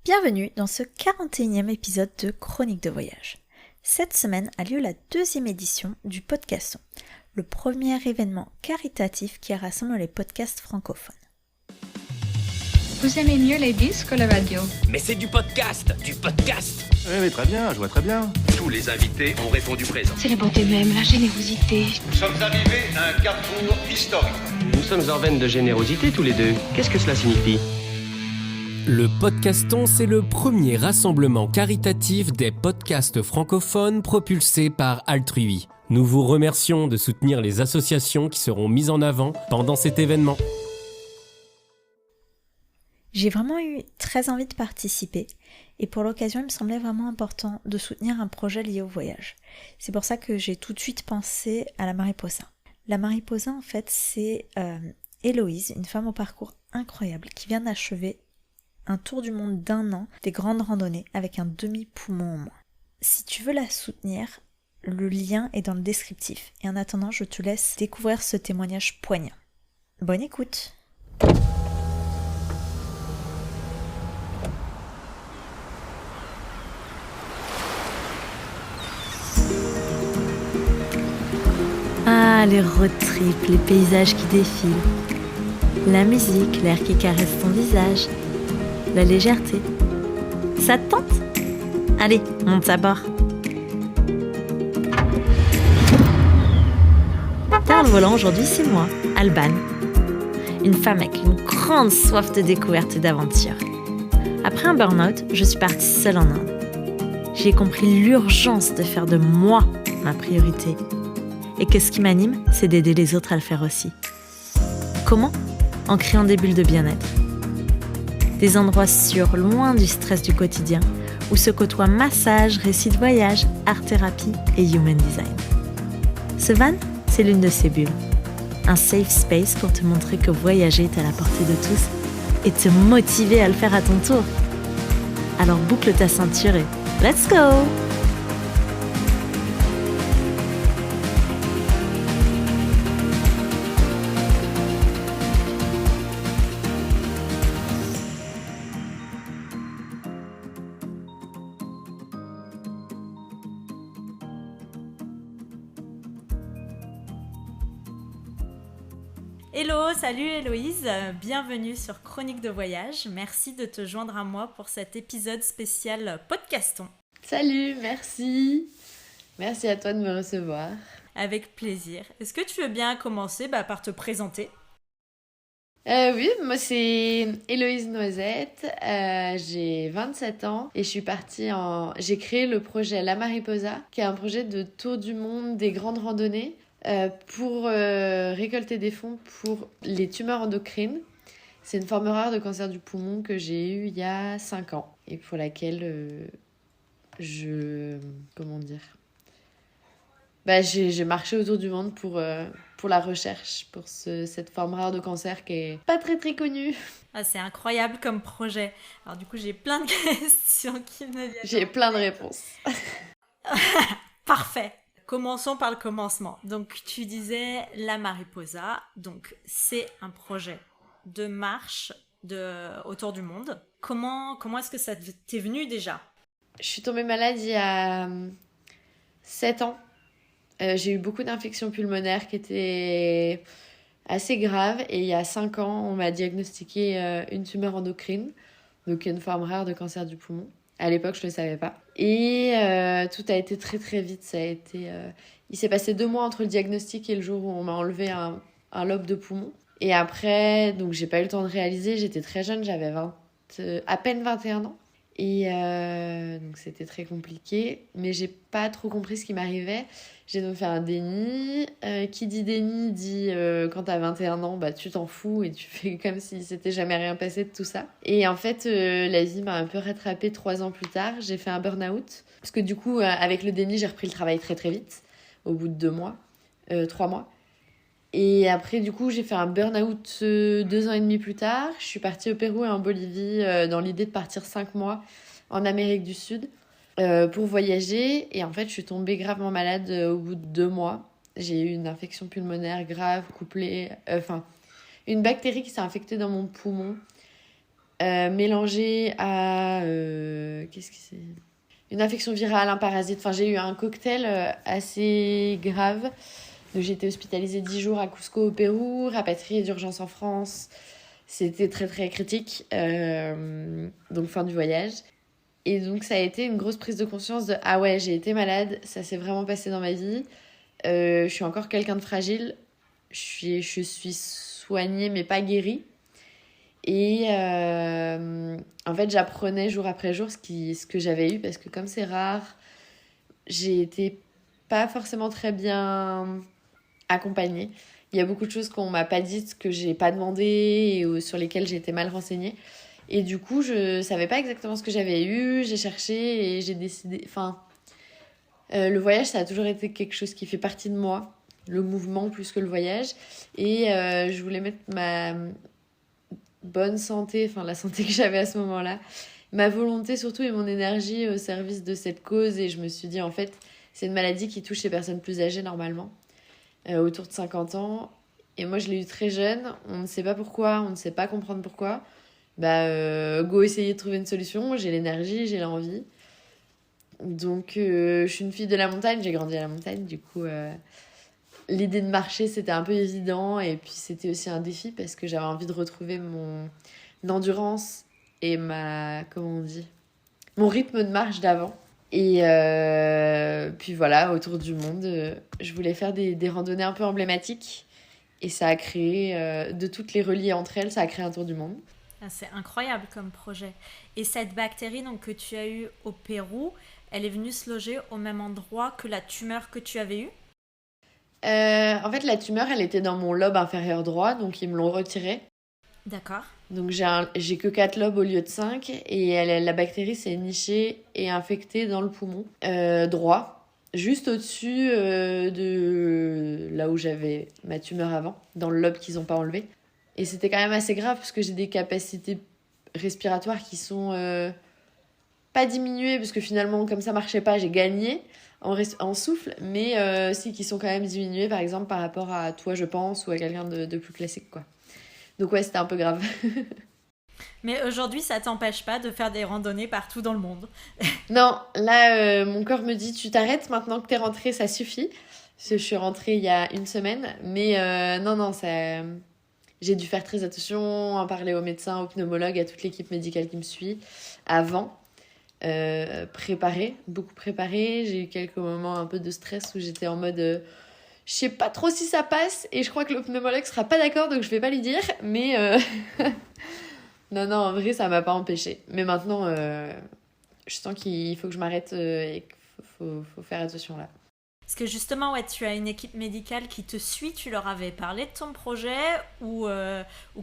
Bienvenue dans ce 41e épisode de Chronique de voyage. Cette semaine a lieu la 2e édition du Podcaston, le premier événement caritatif qui rassemble les podcasts francophones. Vous aimez mieux les disques ou la radio? Mais c'est du podcast. Oui, très bien, je vois très bien. Tous les invités ont répondu présent. C'est la bonté même, la générosité. Nous sommes arrivés à un carrefour historique. Nous sommes en veine de générosité tous les deux. Qu'est-ce que cela signifie ? Le Podcaston, c'est le premier rassemblement caritatif des podcasts francophones propulsés par Altrui. Nous vous remercions de soutenir les associations qui seront mises en avant pendant cet événement. J'ai vraiment eu très envie de participer et pour l'occasion il me semblait vraiment important de soutenir un projet lié au voyage. C'est pour ça que j'ai tout de suite pensé à la Mariposa. La Mariposa en fait c'est Héloïse, une femme au parcours incroyable qui vient d'achever un tour du monde d'1 an, des grandes randonnées avec un demi-poumon au moins. Si tu veux la soutenir, le lien est dans le descriptif et en attendant je te laisse découvrir ce témoignage poignant. Bonne écoute! Ah, les road trips, les paysages qui défilent, la musique, l'air qui caresse ton visage, la légèreté. Ça te tente ? Allez, monte à bord. Derrière le volant aujourd'hui, c'est moi, Alban. Une femme avec une grande soif de découverte et d'aventure. Après un burn-out, je suis partie seule en Inde. J'ai compris l'urgence de faire de moi ma priorité. Et que ce qui m'anime, c'est d'aider les autres à le faire aussi. Comment ? En créant des bulles de bien-être. Des endroits sûrs, loin du stress du quotidien, où se côtoient massage, récits de voyage, art-thérapie et human design. Ce van, c'est l'une de ces bulles. Un safe space pour te montrer que voyager est à la portée de tous et te motiver à le faire à ton tour. Alors boucle ta ceinture et let's go! Hello, salut Héloïse, bienvenue sur Chronique de voyage. Merci de te joindre à moi pour cet épisode spécial Podcaston. Salut, merci. Merci à toi de me recevoir. Avec plaisir. Est-ce que tu veux bien commencer par te présenter ? Oui, moi c'est Héloïse Noisette, j'ai 27 ans et je suis j'ai créé le projet La Mariposa, qui est un projet de tour du monde des grandes randonnées pour récolter des fonds pour les tumeurs endocrines. C'est une forme rare de cancer du poumon que j'ai eue il y a 5 ans et pour laquelle j'ai marché autour du monde pour la recherche, pour cette forme rare de cancer qui est pas très très connue. Ah, c'est incroyable comme projet. Alors du coup, j'ai plein de questions qui me viennent. J'ai plein de réponses. Parfait. Commençons par le commencement. Donc tu disais la Mariposa, donc c'est un projet de marche autour du monde. Comment est-ce que ça t'est venu déjà ? Je suis tombée malade il y a 7 ans. J'ai eu beaucoup d'infections pulmonaires qui étaient assez graves et il y a 5 ans, on m'a diagnostiqué une tumeur endocrine, donc une forme rare de cancer du poumon. À l'époque, je ne le savais pas. Et tout a été très très vite. Il s'est passé 2 mois entre le diagnostic et le jour où on m'a enlevé un lobe de poumon. Et après, donc j'ai pas eu le temps de réaliser. J'étais très jeune, j'avais à peine 21 ans. Et donc c'était très compliqué. Mais j'ai pas trop compris ce qui m'arrivait. J'ai donc fait un déni. Qui dit déni dit quand t'as 21 ans, tu t'en fous et tu fais comme si s'était jamais rien passé de tout ça. Et en fait, la vie m'a un peu rattrapée 3 ans plus tard. J'ai fait un burn-out. Parce que du coup, avec le déni, j'ai repris le travail très très vite. Au bout de 2 mois. 3 mois. Et après, du coup, j'ai fait un burn-out 2 ans et demi plus tard. Je suis partie au Pérou et en Bolivie dans l'idée de partir 5 mois en Amérique du Sud pour voyager. Et en fait, je suis tombée gravement malade au bout de 2 mois. J'ai eu une infection pulmonaire grave couplée... une bactérie qui s'est infectée dans mon poumon mélangé à... qu'est-ce que c'est ? Une infection virale, un parasite. Enfin, j'ai eu un cocktail assez grave. Donc, j'ai été hospitalisée 10 jours à Cusco au Pérou, rapatriée d'urgence en France. C'était très, très critique. Donc, fin du voyage. Et donc, ça a été une grosse prise de conscience de « Ah ouais, j'ai été malade, ça s'est vraiment passé dans ma vie. Je suis encore quelqu'un de fragile. Je suis soignée, mais pas guérie. » Et en fait, j'apprenais jour après jour ce que j'avais eu, parce que comme c'est rare, j'ai été pas forcément très bien accompagnée. Il y a beaucoup de choses qu'on m'a pas dites, que j'ai pas demandé et sur lesquelles j'ai été mal renseignée. Et du coup, je savais pas exactement ce que j'avais eu, j'ai cherché et j'ai décidé... Enfin, le voyage, ça a toujours été quelque chose qui fait partie de moi, le mouvement plus que le voyage. Et je voulais mettre ma bonne santé, enfin la santé que j'avais à ce moment-là, ma volonté surtout et mon énergie au service de cette cause. Et je me suis dit, en fait, c'est une maladie qui touche les personnes plus âgées normalement, autour de 50 ans. Et moi, je l'ai eu très jeune, on ne sait pas pourquoi, on ne sait pas comprendre pourquoi. Go essayer de trouver une solution, j'ai l'énergie, j'ai l'envie. Donc, je suis une fille de la montagne, j'ai grandi à la montagne, du coup... L'idée de marcher, c'était un peu évident, et puis c'était aussi un défi parce que j'avais envie de retrouver mon endurance et mon rythme de marche d'avant. Et puis voilà, autour du monde, je voulais faire des randonnées un peu emblématiques, et ça a créé, de toutes les relier entre elles, ça a créé un tour du monde. Ah, c'est incroyable comme projet. Et cette bactérie donc, que tu as eue au Pérou, elle est venue se loger au même endroit que la tumeur que tu avais eue ? En fait, la tumeur, elle était dans mon lobe inférieur droit, donc ils me l'ont retirée. D'accord. Donc j'ai que 4 lobes au lieu de 5, et la bactérie s'est nichée et infectée dans le poumon droit, juste au-dessus de là où j'avais ma tumeur avant, dans le lobe qu'ils n'ont pas enlevé. Et c'était quand même assez grave parce que j'ai des capacités respiratoires qui sont pas diminuées, parce que finalement, comme ça marchait pas, j'ai gagné en souffle, mais si, qui sont quand même diminuées, par exemple, par rapport à toi, je pense, ou à quelqu'un de plus classique, quoi. Donc ouais, c'était un peu grave. Mais aujourd'hui, ça t'empêche pas de faire des randonnées partout dans le monde. Non, là, mon corps me dit, tu t'arrêtes maintenant que t'es rentrée, ça suffit. Parce que je suis rentrée il y a 1 semaine, mais non, ça... J'ai dû faire très attention, en parler aux médecins, aux pneumologues, à toute l'équipe médicale qui me suit, avant. Beaucoup préparé. J'ai eu quelques moments un peu de stress où j'étais en mode je sais pas trop si ça passe, et je crois que le pneumologue sera pas d'accord, donc je vais pas lui dire, mais non, en vrai ça m'a pas empêché. Mais maintenant je sens qu'il faut que je m'arrête et qu'il faut faire attention là. Parce que justement, ouais, tu as une équipe médicale qui te suit, tu leur avais parlé de ton projet, ou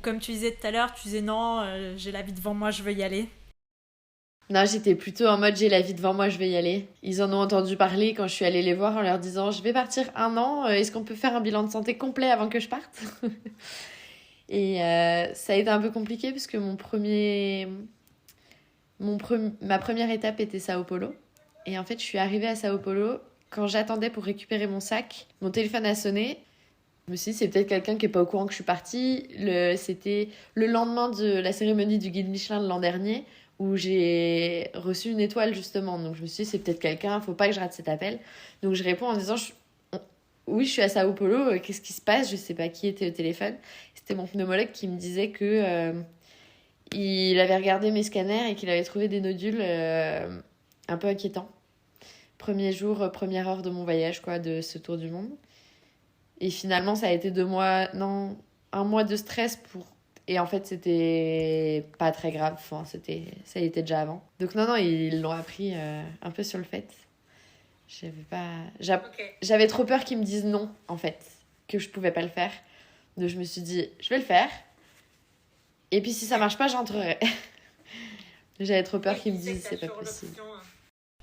comme tu disais tout à l'heure, tu disais non, j'ai la vie devant moi, je veux y aller. Non, j'étais plutôt en mode j'ai la vie devant moi, je vais y aller. Ils en ont entendu parler quand je suis allée les voir en leur disant je vais partir 1 an, est-ce qu'on peut faire un bilan de santé complet avant que je parte ? Et ça a été un peu compliqué parce que ma première étape était Sao Paulo. Et en fait, je suis arrivée à Sao Paulo, quand j'attendais pour récupérer mon sac, mon téléphone a sonné. Je me suis dit, c'est peut-être quelqu'un qui n'est pas au courant que je suis partie. C'était le lendemain de la cérémonie du guide Michelin de l'an dernier, où j'ai reçu une étoile justement. Donc je me suis dit, c'est peut-être quelqu'un, faut pas que je rate cet appel. Donc je réponds en disant, oui, je suis à Sao Paulo, qu'est-ce qui se passe ? Je sais pas qui était au téléphone. C'était mon pneumologue qui me disait que il avait regardé mes scanners et qu'il avait trouvé des nodules un peu inquiétants. Premier jour, première heure de mon voyage, quoi, de ce tour du monde. Et finalement, ça a été 1 mois de stress Et en fait, c'était pas très grave. Enfin, ça a été déjà avant. Donc non, ils l'ont appris un peu sur le fait. J'avais trop peur qu'ils me disent non, en fait, que je pouvais pas le faire. Donc je me suis dit, je vais le faire. Et puis si ça marche pas, j'entrerai. J'avais trop peur qu'ils me disent, c'est pas possible.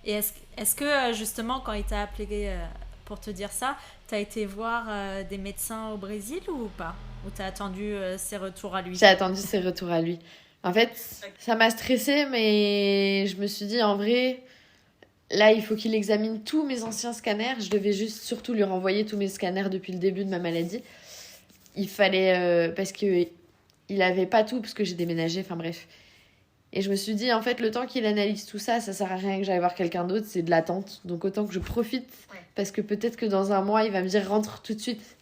Et est-ce que justement, quand il t'a appelé pour te dire ça, t'as été voir des médecins au Brésil ou pas ? Ou t'as attendu ses retours à lui ? J'ai attendu ses retours à lui. En fait, ça m'a stressée, mais je me suis dit, en vrai, là, il faut qu'il examine tous mes anciens scanners. Je devais juste surtout lui renvoyer tous mes scanners depuis le début de ma maladie. Il fallait... parce qu'il avait pas tout, parce que j'ai déménagé, enfin bref. Et je me suis dit, en fait, le temps qu'il analyse tout ça, ça sert à rien que j'aille voir quelqu'un d'autre, c'est de l'attente. Donc autant que je profite, parce que peut-être que dans un mois, il va me dire rentre tout de suite.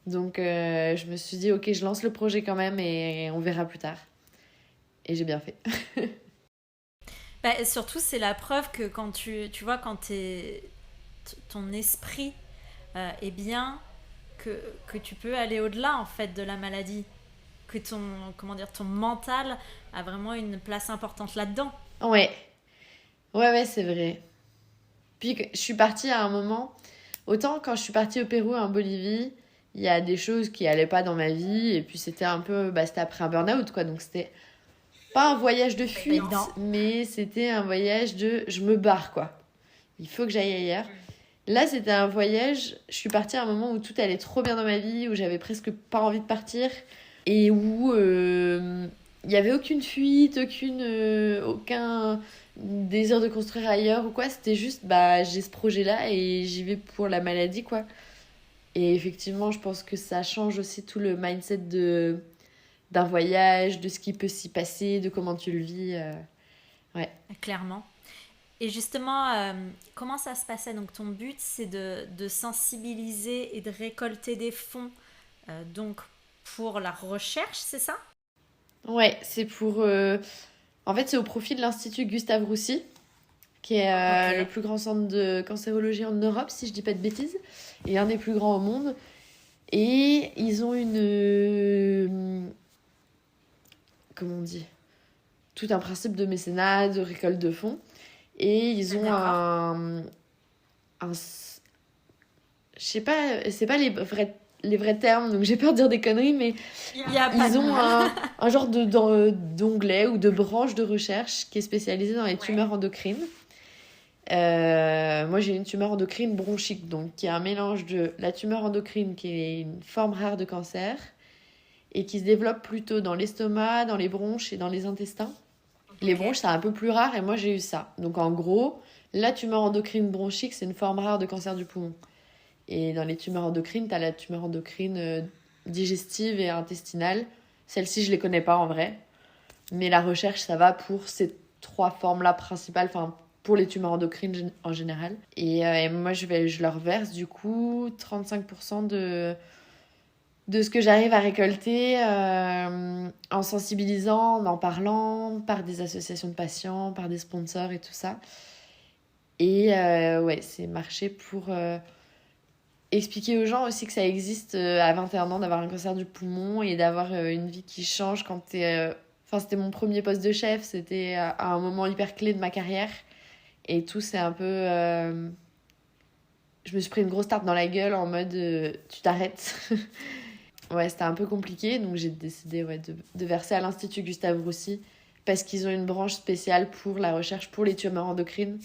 Donc je me suis dit, ok, je lance le projet quand même et on verra plus tard. Et j'ai bien fait. Surtout, c'est la preuve que quand tu vois, quand ton esprit est bien, que tu peux aller au-delà en fait de la maladie, que ton mental a vraiment une place importante là-dedans. Ouais, c'est vrai. Puis je suis partie à un moment, autant quand je suis partie au Pérou et en Bolivie, il y a des choses qui allaient pas dans ma vie, et puis c'était un peu, c'était après un burn-out, quoi, donc c'était pas un voyage de fuite, mais c'était un voyage de je me barre, quoi. Il faut que j'aille ailleurs. Là, c'était un voyage, je suis partie à un moment où tout allait trop bien dans ma vie, où j'avais presque pas envie de partir, et où il y avait aucune fuite, aucun désir de construire ailleurs ou quoi. C'était juste, j'ai ce projet-là et j'y vais pour la maladie, quoi. Et effectivement, je pense que ça change aussi tout le mindset d'un voyage, de ce qui peut s'y passer, de comment tu le vis. Ouais. Clairement. Et justement, comment ça se passait? Donc ton but, c'est de sensibiliser et de récolter des fonds donc pour la recherche, c'est ça? Ouais, c'est pour... En fait, c'est au profit de l'Institut Gustave Roussy, qui est le plus grand centre de cancérologie en Europe, si je dis pas de bêtises, et un des plus grands au monde. Et ils ont comment on dit? Tout un principe de mécénat, de récolte de fonds. Et ils ont je sais pas, c'est pas les vrais termes, donc j'ai peur de dire des conneries, mais ils ont un genre d'onglet ou de branche de recherche qui est spécialisée dans les tumeurs endocrines. Moi, j'ai une tumeur endocrine bronchique, donc qui est un mélange de la tumeur endocrine, qui est une forme rare de cancer, et qui se développe plutôt dans l'estomac, dans les bronches et dans les intestins. Les bronches, c'est un peu plus rare, et moi, j'ai eu ça. Donc, en gros, la tumeur endocrine bronchique, c'est une forme rare de cancer du poumon. Et dans les tumeurs endocrines, t'as la tumeur endocrine digestive et intestinale. Celle-ci, je les connais pas en vrai. Mais la recherche, ça va pour ces 3 formes-là principales, enfin, pour les tumeurs endocrines en général. Et moi, je leur verse, du coup, 35% de ce que j'arrive à récolter en sensibilisant, en parlant, par des associations de patients, par des sponsors et tout ça. Et c'est marché pour expliquer aux gens aussi que ça existe à 21 ans d'avoir un cancer du poumon et d'avoir une vie qui change quand t'es... c'était mon premier poste de chef, c'était à un moment hyper clé de ma carrière. Et tout, c'est un peu... Je me suis pris une grosse tarte dans la gueule en mode tu t'arrêtes. Ouais, c'était un peu compliqué, donc j'ai décidé de verser à l'Institut Gustave Roussy parce qu'ils ont une branche spéciale pour la recherche pour les tumeurs endocrines.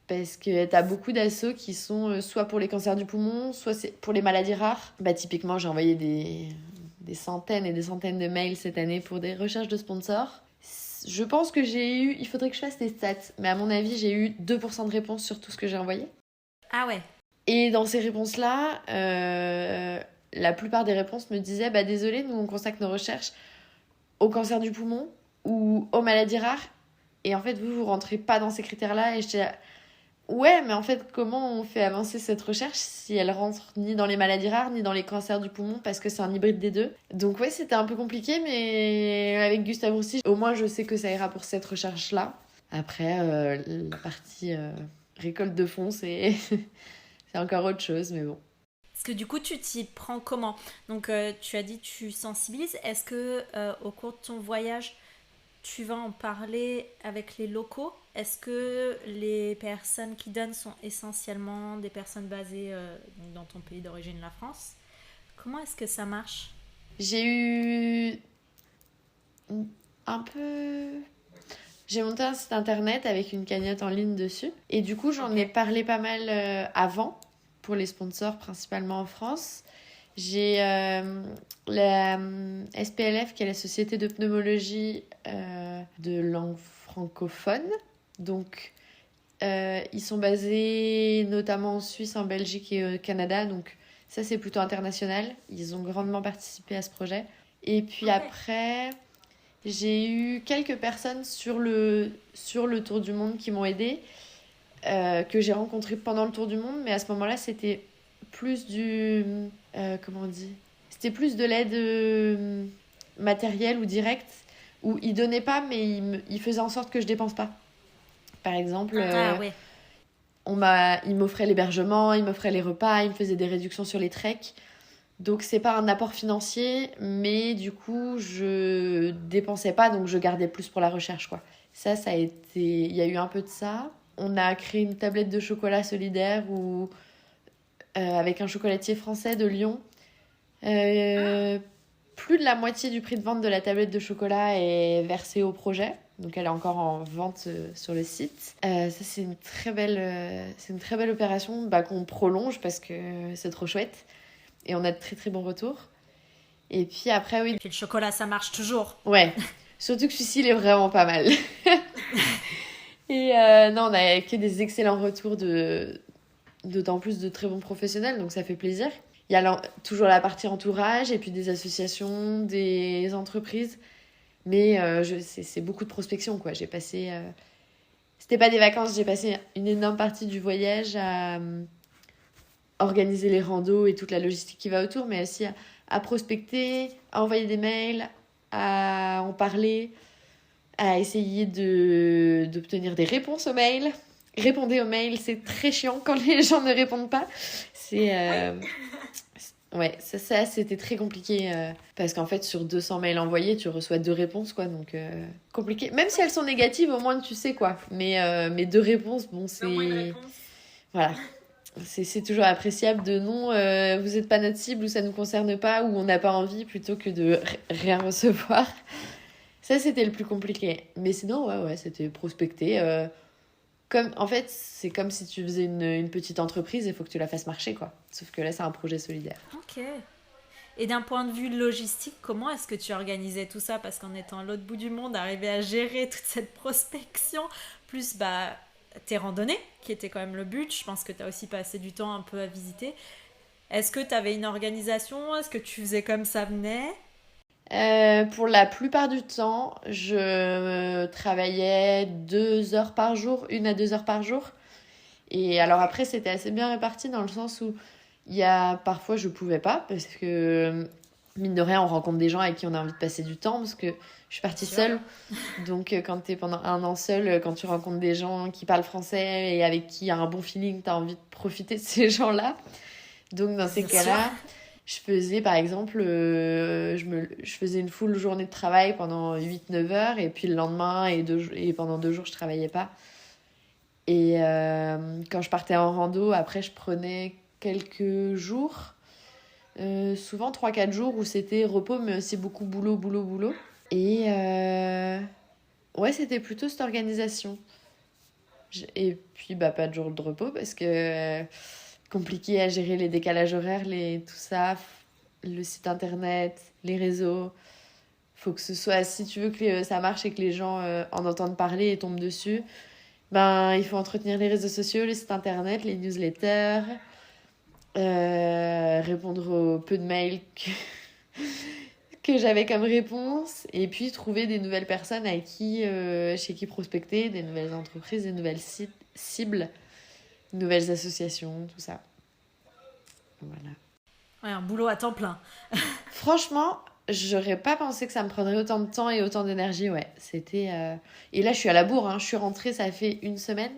Parce que t'as beaucoup d'assos qui sont soit pour les cancers du poumon, soit pour les maladies rares. Typiquement, j'ai envoyé des centaines et des centaines de mails cette année pour des recherches de sponsors. Je pense que il faudrait que je fasse des stats, mais à mon avis, j'ai eu 2% de réponses sur tout ce que j'ai envoyé. Ah ouais. Et dans ces réponses-là, la plupart des réponses me disaient désolé, nous on consacre nos recherches au cancer du poumon ou aux maladies rares. Et en fait, vous rentrez pas dans ces critères-là. Et j'étais là, ouais, mais en fait, comment on fait avancer cette recherche si elle rentre ni dans les maladies rares, ni dans les cancers du poumon, parce que c'est un hybride des deux. Donc ouais, c'était un peu compliqué, mais avec Gustave Roussy, au moins je sais que ça ira pour cette recherche-là. Après, la partie récolte de fonds, c'est encore autre chose, mais bon. Parce que du coup, tu t'y prends comment? Donc, tu as dit tu sensibilises. Est-ce que au cours de ton voyage, tu vas en parler avec les locaux? Est-ce que les personnes qui donnent sont essentiellement des personnes basées dans ton pays d'origine, la France? Comment est-ce que ça marche? J'ai eu un peu... J'ai monté un site internet avec une cagnotte en ligne dessus. Et du coup, j'en ai parlé pas mal avant, pour les sponsors, principalement en France. J'ai la SPLF, qui est la Société de pneumologie de langue francophone. Donc, ils sont basés notamment en Suisse, en Belgique et au Canada. Donc, ça, c'est plutôt international. Ils ont grandement participé à ce projet. Et puis après, J'ai eu quelques personnes sur le tour du monde qui m'ont aidée, que j'ai rencontrées pendant le tour du monde, mais à ce moment-là, c'était plus comment on dit ? C'était plus de l'aide matérielle ou directe, où ils donnaient pas, mais ils faisaient en sorte que je dépense pas. Par exemple, ouais. ils m'offraient l'hébergement, ils m'offraient les repas, ils me faisaient des réductions sur les treks. Donc c'est pas un apport financier, mais du coup je dépensais pas, donc je gardais plus pour la recherche, quoi. Ça a été, il y a eu un peu de ça. On a créé une tablette de chocolat solidaire avec un chocolatier français de Lyon. Plus de la moitié du prix de vente de la tablette de chocolat est versé au projet, donc elle est encore en vente sur le site. Ça c'est une très belle opération qu'on prolonge parce que c'est trop chouette. Et on a de très très bons retours. Et puis après, oui. Et puis le chocolat, ça marche toujours. Ouais. Surtout que celui-ci, il est vraiment pas mal. Et non, on a que des excellents retours d'autant plus de très bons professionnels, donc ça fait plaisir. Il y a toujours la partie entourage, et puis des associations, des entreprises. Mais c'est beaucoup de prospection, quoi. J'ai passé... C'était pas des vacances, j'ai passé une énorme partie du voyage à... organiser les randos et toute la logistique qui va autour, mais aussi à prospecter, à envoyer des mails, à en parler, à essayer d'obtenir des réponses aux mails. Répondez aux mails, c'est très chiant quand les gens ne répondent pas. Ouais, ça c'était très compliqué parce qu'en fait, sur 200 mails envoyés, tu reçois 2 réponses, quoi, donc compliqué. Même si elles sont négatives, au moins tu sais, quoi. Mais 2 réponses, bon, c'est... Voilà. C'est toujours appréciable de non, vous n'êtes pas notre cible ou ça ne nous concerne pas ou on n'a pas envie plutôt que de rien recevoir. Ça, c'était le plus compliqué. Mais sinon, ouais, c'était prospecter. En fait, c'est comme si tu faisais une petite entreprise, il faut que tu la fasses marcher, quoi. Sauf que là, c'est un projet solidaire. Ok. Et d'un point de vue logistique, comment est-ce que tu organisais tout ça ? Parce qu'en étant à l'autre bout du monde, arriver à gérer toute cette prospection, plus tes randonnées, qui étaient quand même le but. Je pense que tu as aussi passé du temps un peu à visiter. Est-ce que tu avais une organisation ? Est-ce que tu faisais comme ça venait ? Pour la plupart du temps, je travaillais 2 heures par jour, 1 à 2 heures par jour. Et alors après, c'était assez bien réparti dans le sens où parfois je pouvais pas parce que mine de rien, on rencontre des gens avec qui on a envie de passer du temps parce que je suis partie seule. Donc quand t'es pendant 1 an seule, quand tu rencontres des gens qui parlent français et avec qui il y a un bon feeling, t'as envie de profiter de ces gens-là. Donc dans ces cas-là, je faisais par exemple, je faisais une full journée de travail pendant 8-9 heures et puis le lendemain et pendant 2 jours, je travaillais pas. Et quand je partais en rando, après je prenais quelques jours, souvent 3-4 jours où c'était repos mais aussi beaucoup boulot. Et ouais, c'était plutôt cette organisation. Et puis pas de jour de repos parce que compliqué à gérer les décalages horaires, tout ça, le site internet, les réseaux. Faut que ce soit, si tu veux que ça marche et que les gens en entendent parler et tombent dessus, il faut entretenir les réseaux sociaux, le site internet, les newsletters, répondre aux peu de mails que j'avais comme réponse, et puis trouver des nouvelles personnes chez qui prospecter, des nouvelles entreprises, des nouvelles cibles, nouvelles associations, tout ça. Voilà. Ouais, un boulot à temps plein. Franchement, j'aurais pas pensé que ça me prendrait autant de temps et autant d'énergie, ouais. C'était... Et là, je suis à la bourre, hein. Je suis rentrée, ça fait 1 semaine.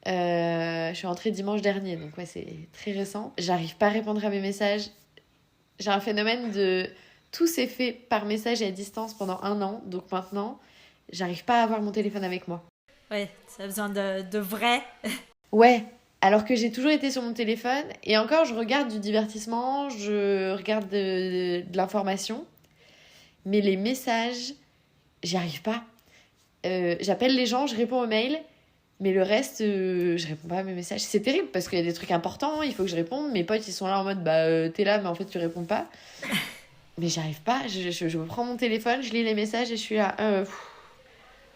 Je suis rentrée dimanche dernier, donc ouais, c'est très récent. J'arrive pas à répondre à mes messages. J'ai un phénomène de... Tout s'est fait par message et à distance pendant 1 an, donc maintenant, j'arrive pas à avoir mon téléphone avec moi. Ouais, ça a besoin de vrai. Ouais, alors que j'ai toujours été sur mon téléphone, et encore, je regarde du divertissement, je regarde de l'information, mais les messages, j'y arrive pas. J'appelle les gens, je réponds aux mails, mais le reste, je réponds pas à mes messages. C'est terrible, parce qu'il y a des trucs importants, il faut que je réponde, mes potes, ils sont là en mode, t'es là, mais en fait, tu réponds pas. Mais j'arrive pas, je prends mon téléphone, je lis les messages, et je suis là,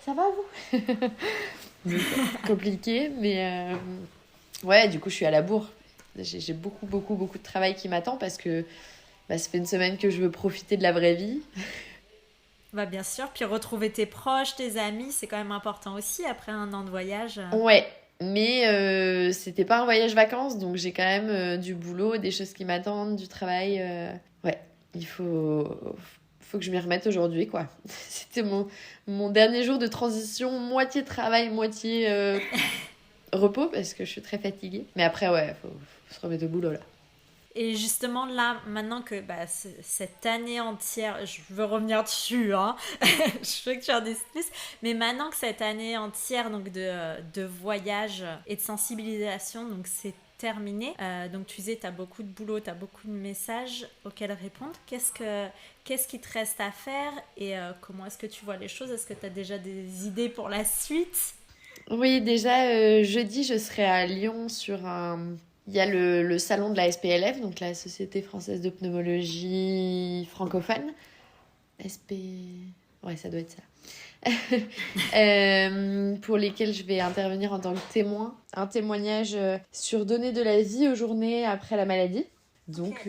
ça va, vous? Donc, compliqué, mais... Ouais, du coup, je suis à la bourre. J'ai beaucoup de travail qui m'attend parce que ça fait 1 semaine que je veux profiter de la vraie vie. Bah bien sûr, puis retrouver tes proches, tes amis, c'est quand même important aussi après un an de voyage. Ouais, mais c'était pas un voyage vacances, donc j'ai quand même du boulot, des choses qui m'attendent, du travail. Ouais, il faut que je m'y remette aujourd'hui, quoi. C'était mon dernier jour de transition, moitié travail, moitié repos, parce que je suis très fatiguée. Mais après, ouais, faut se remettre au boulot, là. Et justement là, maintenant que cette année entière, je veux revenir dessus, hein, je veux que tu en dises plus, mais maintenant que cette année entière donc de voyage et de sensibilisation, donc c'est terminé, donc tu disais tu as beaucoup de boulot, tu as beaucoup de messages auxquels répondre, qu'est-ce qui te reste à faire et comment est-ce que tu vois les choses? Est-ce que tu as déjà des idées pour la suite? Oui, déjà, jeudi, je serai à Lyon sur un... Il y a le salon de la SPLF, donc la Société Française de Pneumologie Francophone. Ouais, ça doit être ça. Pour lesquels je vais intervenir en tant que témoin. Un témoignage sur donner de la vie aux journées après la maladie. Donc,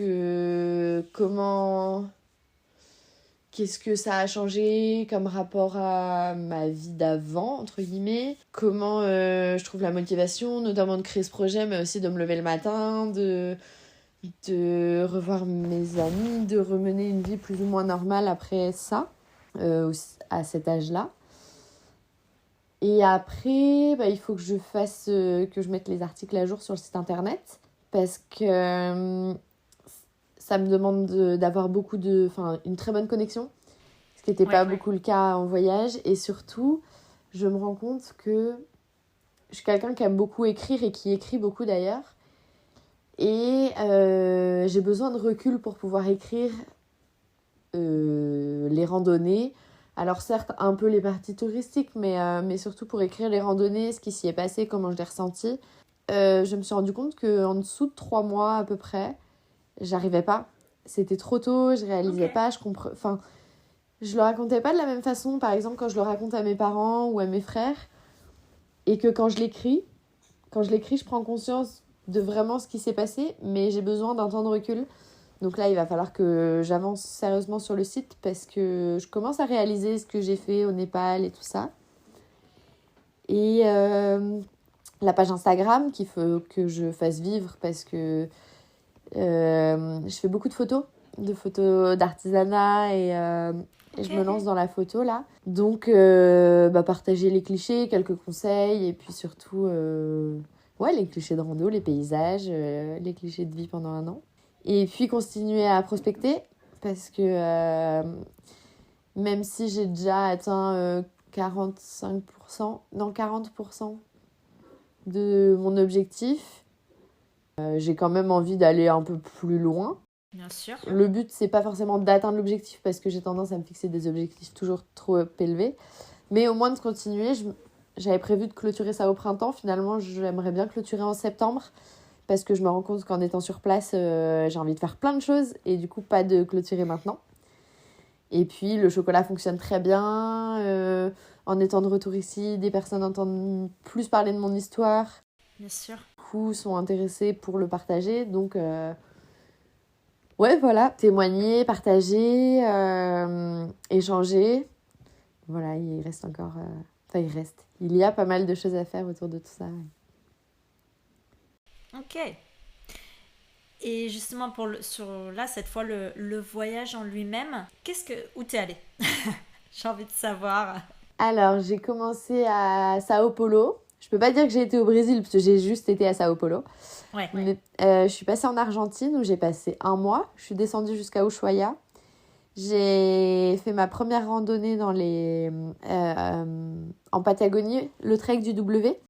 qu'est-ce que ça a changé comme rapport à ma vie d'avant, entre guillemets. Comment je trouve la motivation, notamment de créer ce projet, mais aussi de me lever le matin, de revoir mes amis, de remener une vie plus ou moins normale après ça, à cet âge-là. Et après, il faut que je mette les articles à jour sur le site internet, parce que... ça me demande d'avoir une très bonne connexion, ce qui n'était pas beaucoup le cas en voyage. Et surtout, je me rends compte que je suis quelqu'un qui aime beaucoup écrire et qui écrit beaucoup d'ailleurs. Et j'ai besoin de recul pour pouvoir écrire les randonnées. Alors certes, un peu les parties touristiques, mais surtout pour écrire les randonnées, ce qui s'y est passé, comment je l'ai ressenti. Je me suis rendu compte qu'en dessous de 3 mois à peu près, j'arrivais pas. C'était trop tôt, je réalisais pas, je le racontais pas de la même façon, par exemple, quand je le raconte à mes parents ou à mes frères, et que quand je l'écris, je prends conscience de vraiment ce qui s'est passé, mais j'ai besoin d'un temps de recul. Donc là, il va falloir que j'avance sérieusement sur le site, parce que je commence à réaliser ce que j'ai fait au Népal et tout ça. Et la page Instagram qu'il faut que je fasse vivre, parce que je fais beaucoup de photos d'artisanat et je me lance dans la photo là. Donc partager les clichés, quelques conseils, et puis surtout les clichés de rando, les paysages, les clichés de vie pendant un an. Et puis continuer à prospecter, parce que même si j'ai déjà atteint 40% de mon objectif, j'ai quand même envie d'aller un peu plus loin. Bien sûr. Le but, c'est pas forcément d'atteindre l'objectif, parce que j'ai tendance à me fixer des objectifs toujours trop élevés. Mais au moins de continuer. J'avais prévu de clôturer ça au printemps. Finalement, j'aimerais bien clôturer en septembre, parce que je me rends compte qu'en étant sur place, j'ai envie de faire plein de choses, et du coup, pas de clôturer maintenant. Et puis, le chocolat fonctionne très bien. En étant de retour ici, des personnes entendent plus parler de mon histoire. Bien sûr. Sont intéressés pour le partager, donc voilà, témoigner, partager, échanger, voilà. Il reste encore il y a pas mal de choses à faire autour de tout ça. Ok. Et justement cette fois le voyage en lui-même, où t'es allée? J'ai envie de savoir. Alors, j'ai commencé à Sao Paulo. Je peux pas dire que j'ai été au Brésil, parce que j'ai juste été à Sao Paulo. Ouais. Mais, je suis passée en Argentine, où j'ai passé 1 mois. Je suis descendue jusqu'à Ushuaia. J'ai fait ma première randonnée en Patagonie, le trek du W,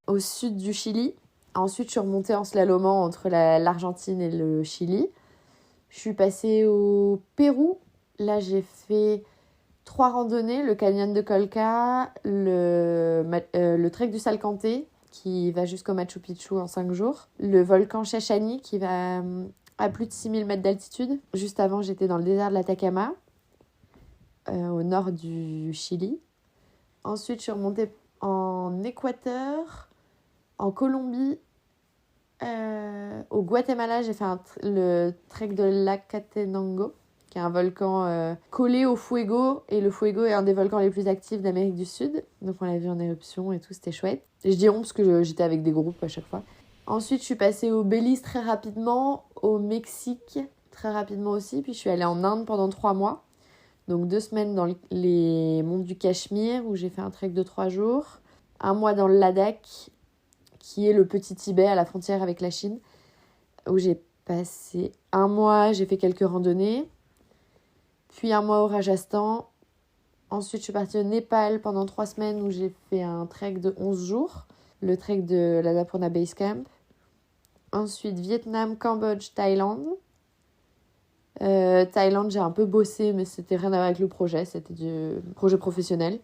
au sud du Chili. Ensuite, je suis remontée en slalomant entre l'Argentine et le Chili. Je suis passée au Pérou. Là, j'ai fait 3 randonnées, le canyon de Colca, le trek du Salcantay, qui va jusqu'au Machu Picchu en 5 jours, le volcan Chachani, qui va à plus de 6000 mètres d'altitude. Juste avant, j'étais dans le désert de l'Atacama, au nord du Chili. Ensuite, je suis remontée en Équateur, en Colombie, au Guatemala, j'ai fait le trek de l'Acatenango. qui est un volcan collé au Fuego. Et le Fuego est un des volcans les plus actifs d'Amérique du Sud. Donc on l'a vu en éruption et tout, c'était chouette. Et je dis on parce que j'étais avec des groupes à chaque fois. Ensuite, je suis passée au Belize très rapidement, au Mexique très rapidement aussi. Puis je suis allée en Inde pendant 3 mois. Donc 2 semaines dans les monts du Cachemire où j'ai fait un trek de 3 jours. 1 mois dans le Ladakh, qui est le petit Tibet à la frontière avec la Chine, où j'ai passé 1 mois, j'ai fait quelques randonnées. Puis 1 mois au Rajasthan. Ensuite, je suis partie au Népal pendant 3 semaines où j'ai fait un trek de 11 jours. Le trek de l'Annapurna Base Camp. Ensuite, Vietnam, Cambodge, Thaïlande. Thaïlande, j'ai un peu bossé, mais c'était rien à voir avec le projet. C'était du projet professionnel.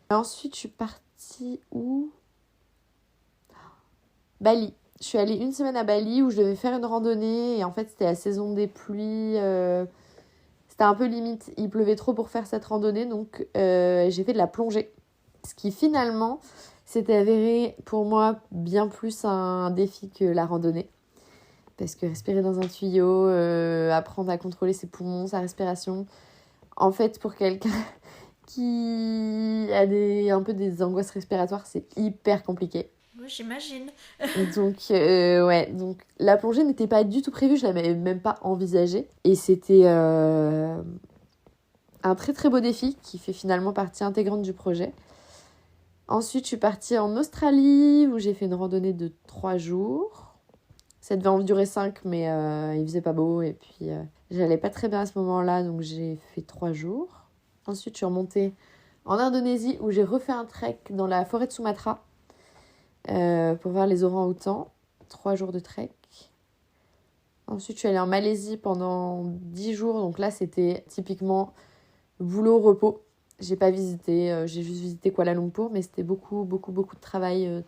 Ensuite, je suis partie où ? Bali. Je suis allée 1 semaine à Bali où je devais faire une randonnée. Et en fait, c'était la saison des pluies. C'était un peu limite. Il pleuvait trop pour faire cette randonnée. Donc, j'ai fait de la plongée. Ce qui, finalement, s'était avéré pour moi bien plus un défi que la randonnée. Parce que respirer dans un tuyau, apprendre à contrôler ses poumons, sa respiration. En fait, pour quelqu'un qui a un peu des angoisses respiratoires, c'est hyper compliqué. Oui, j'imagine. Donc la plongée n'était pas du tout prévue, je l'avais même pas envisagée. Et c'était un très très beau défi qui fait finalement partie intégrante du projet. Ensuite, je suis partie en Australie où j'ai fait une randonnée de 3 jours. Ça devait en durer 5, mais il faisait pas beau et puis j'allais pas très bien à ce moment-là, donc j'ai fait 3 jours. Ensuite, je suis remontée en Indonésie où j'ai refait un trek dans la forêt de Sumatra pour voir les orang-outans. 3 jours de trek. Ensuite, je suis allée en Malaisie pendant 10 jours. Donc là, c'était typiquement boulot, repos. J'ai pas visité, j'ai juste visité Kuala Lumpur, mais c'était beaucoup de travail.